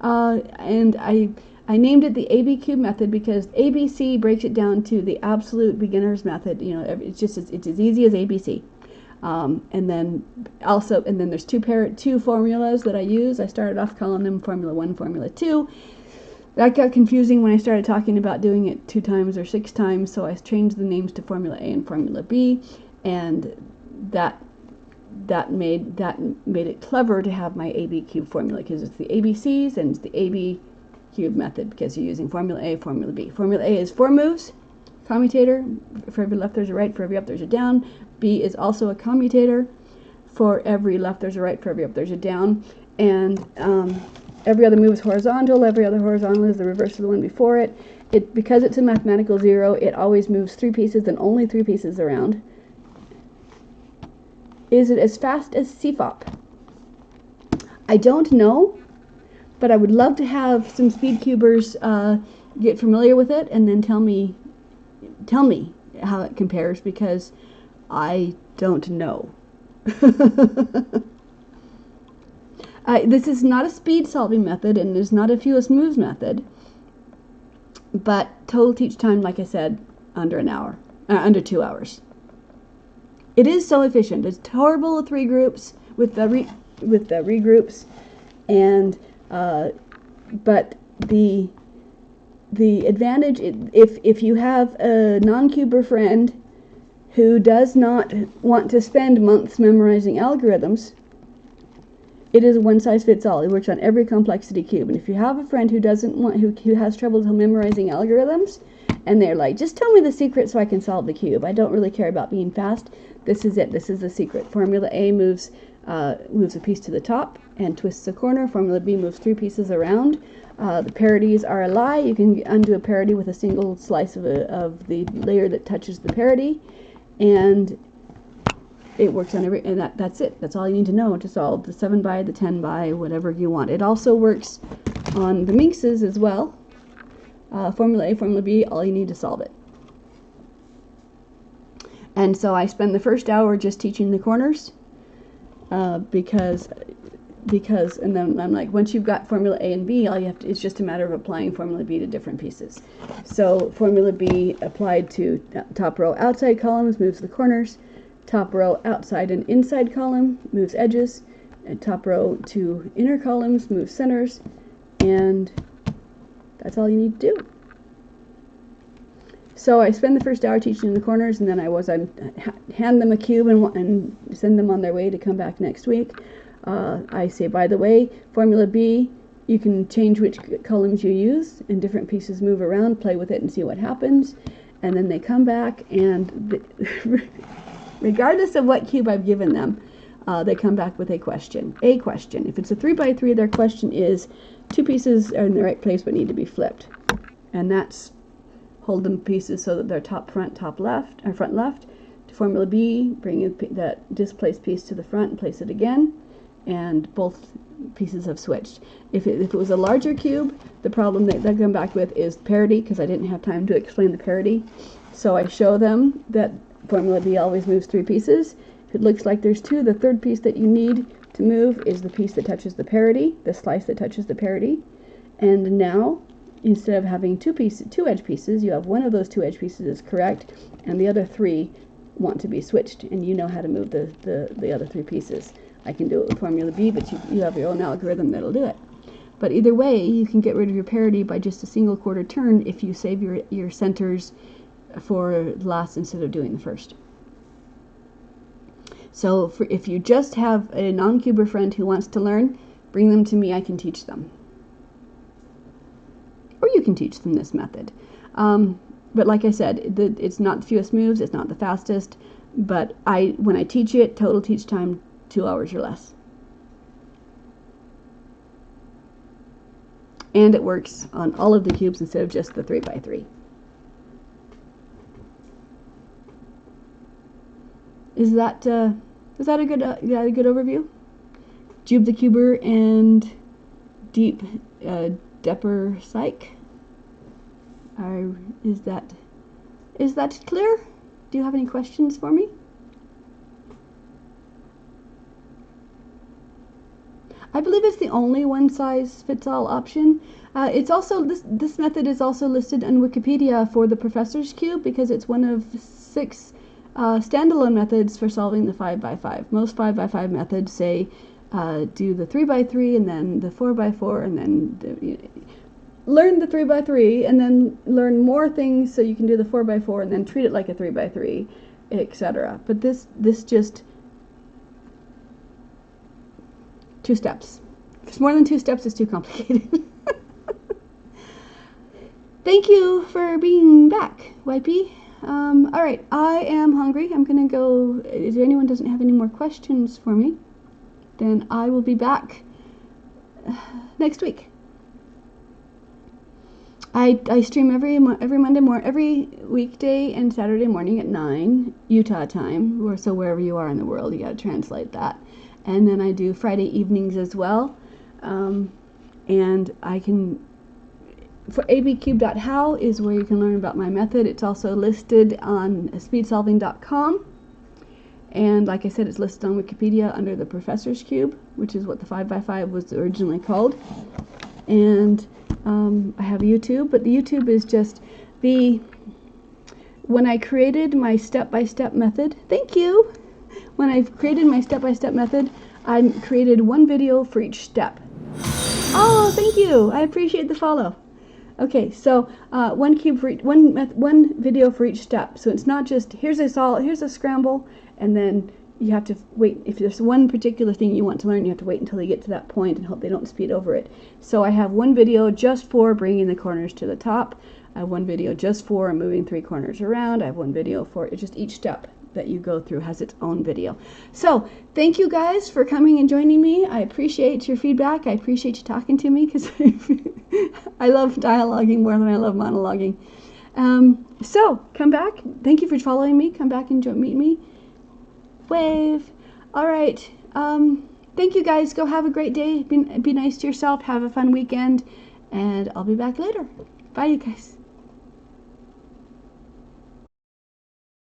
And I named it the ABCube method because ABC breaks it down to the absolute beginner's method. You know, it's as easy as ABC. And then there's two formulas that I use. I started off calling them Formula 1, Formula 2. That got confusing when I started talking about doing it 2 times or 6 times, so I changed the names to Formula A and Formula B, and that made it clever to have my ABCube formula, because it's the ABCs and it's the ABCube method, because you're using Formula A, Formula B. Formula A is 4 moves, commutator, for every left there's a right, for every up there's a down. B is also a commutator, for every left there's a right, for every up there's a down, and every other move is horizontal. Every other horizontal is the reverse of the one before it. Because it's a mathematical 0, it always moves 3 pieces and only 3 pieces around. Is it as fast as CFOP? I don't know, but I would love to have some speed cubers get familiar with it and then tell me how it compares, because I don't know. This is not a speed solving method, and it's not a fewest moves method, but total teach time, like I said, under 2 hours. It is so efficient. It's horrible with regroups, with the regroups, and but the advantage, if you have a non-cuber friend who does not want to spend months memorizing algorithms, it is a one-size-fits-all. It works on every complexity cube. And if you have a friend who has trouble memorizing algorithms, and they're like, just tell me the secret so I can solve the cube. I don't really care about being fast. This is it. This is the secret. Formula A moves a piece to the top and twists a corner. Formula B moves 3 pieces around. The parities are a lie. You can undo a parity with a single slice of the layer that touches the parity, and it works on and that's it. That's all you need to know to solve the 7 by, the 10 by, whatever you want. It also works on the minxes as well. Formula A, Formula B, all you need to solve it. And so I spend the first hour just teaching the corners, because and then I'm like, once you've got Formula A and B, it's just a matter of applying Formula B to different pieces. So Formula B applied to top row outside columns moves the corners. Top row outside and inside column moves edges, and top row to inner columns moves centers, and that's all you need to do. So I spend the first hour teaching the corners, and then I hand them a cube and send them on their way to come back next week. I say, by the way, Formula B You can change which columns you use, and different pieces move around, play with it and see what happens. And then they come back, and regardless of what cube I've given them, they come back with a question. A question. If it's a 3x3, their question is, two pieces are in the right place but need to be flipped. And that's hold them pieces so that they're top left, or front left. To Formula B, bring that displaced piece to the front and place it again. And both pieces have switched. If it was a larger cube, the problem that they come back with is parity, because I didn't have time to explain the parity. So I show them that Formula B always moves 3 pieces. If it looks like there's 2, the third piece that you need to move is the piece that touches the parity, the slice that touches the parity. And now, instead of having 2 edge pieces, you have one of those 2 edge pieces is correct, and the other 3 want to be switched, and you know how to move the other 3 pieces. I can do it with Formula B, but you have your own algorithm that'll do it. But either way, you can get rid of your parity by just a single quarter turn if you save your centers for last instead of doing the first. So if you just have a non-cuber friend who wants to learn, bring them to me, I can teach them. Or you can teach them this method. But like I said, it's not the fewest moves, it's not the fastest, but when I teach it, total teach time, 2 hours or less. And it works on all of the cubes instead of just the 3x3. Is that a good overview? Jube the Cuber and Deep Depper Psych. Is that clear? Do you have any questions for me? I believe it's the only one-size-fits-all option. It's also this method is also listed on Wikipedia for the Professor's Cube because it's one of 6 standalone methods for solving the 5x5. Most 5x5 methods say do the 3x3 and then the 4x4 and then learn the 3x3 and then learn more things so you can do the 4x4 and then treat it like a 3x3, etc. But this just 2 steps. If it's more than 2 steps, it's too complicated. Thank you for being back, YP. Alright, I am hungry. I'm gonna go. If anyone doesn't have any more questions for me, then I will be back next week. I stream every weekday and Saturday morning at 9 Utah time, or so wherever you are in the world, you gotta translate that. And then I do Friday evenings as well. And I can, for ABCube.how is where you can learn about my method. It's also listed on speedsolving.com. And like I said, it's listed on Wikipedia under the Professor's Cube, which is what the 5x5 was originally called. And I have YouTube, but the YouTube is just when I created my step-by-step method, thank you! When I created my step-by-step method, I created 1 video for each step. Oh, thank you! I appreciate the follow. Okay, so 1 video for each step. So it's not just here's a scramble, and then you have to wait. If there's one particular thing you want to learn, you have to wait until you get to that point and hope they don't speed over it. So I have 1 video just for bringing the corners to the top. I have 1 video just for moving 3 corners around. I have 1 video for just each step that you go through has its own video. So thank you guys for coming and joining me. I appreciate your feedback. I appreciate you talking to me because I love dialoguing more than I love monologuing. So come back. Thank you for following me. Come back and meet me. Wave. All right. Thank you guys. Go have a great day. Be nice to yourself. Have a fun weekend. And I'll be back later. Bye, you guys.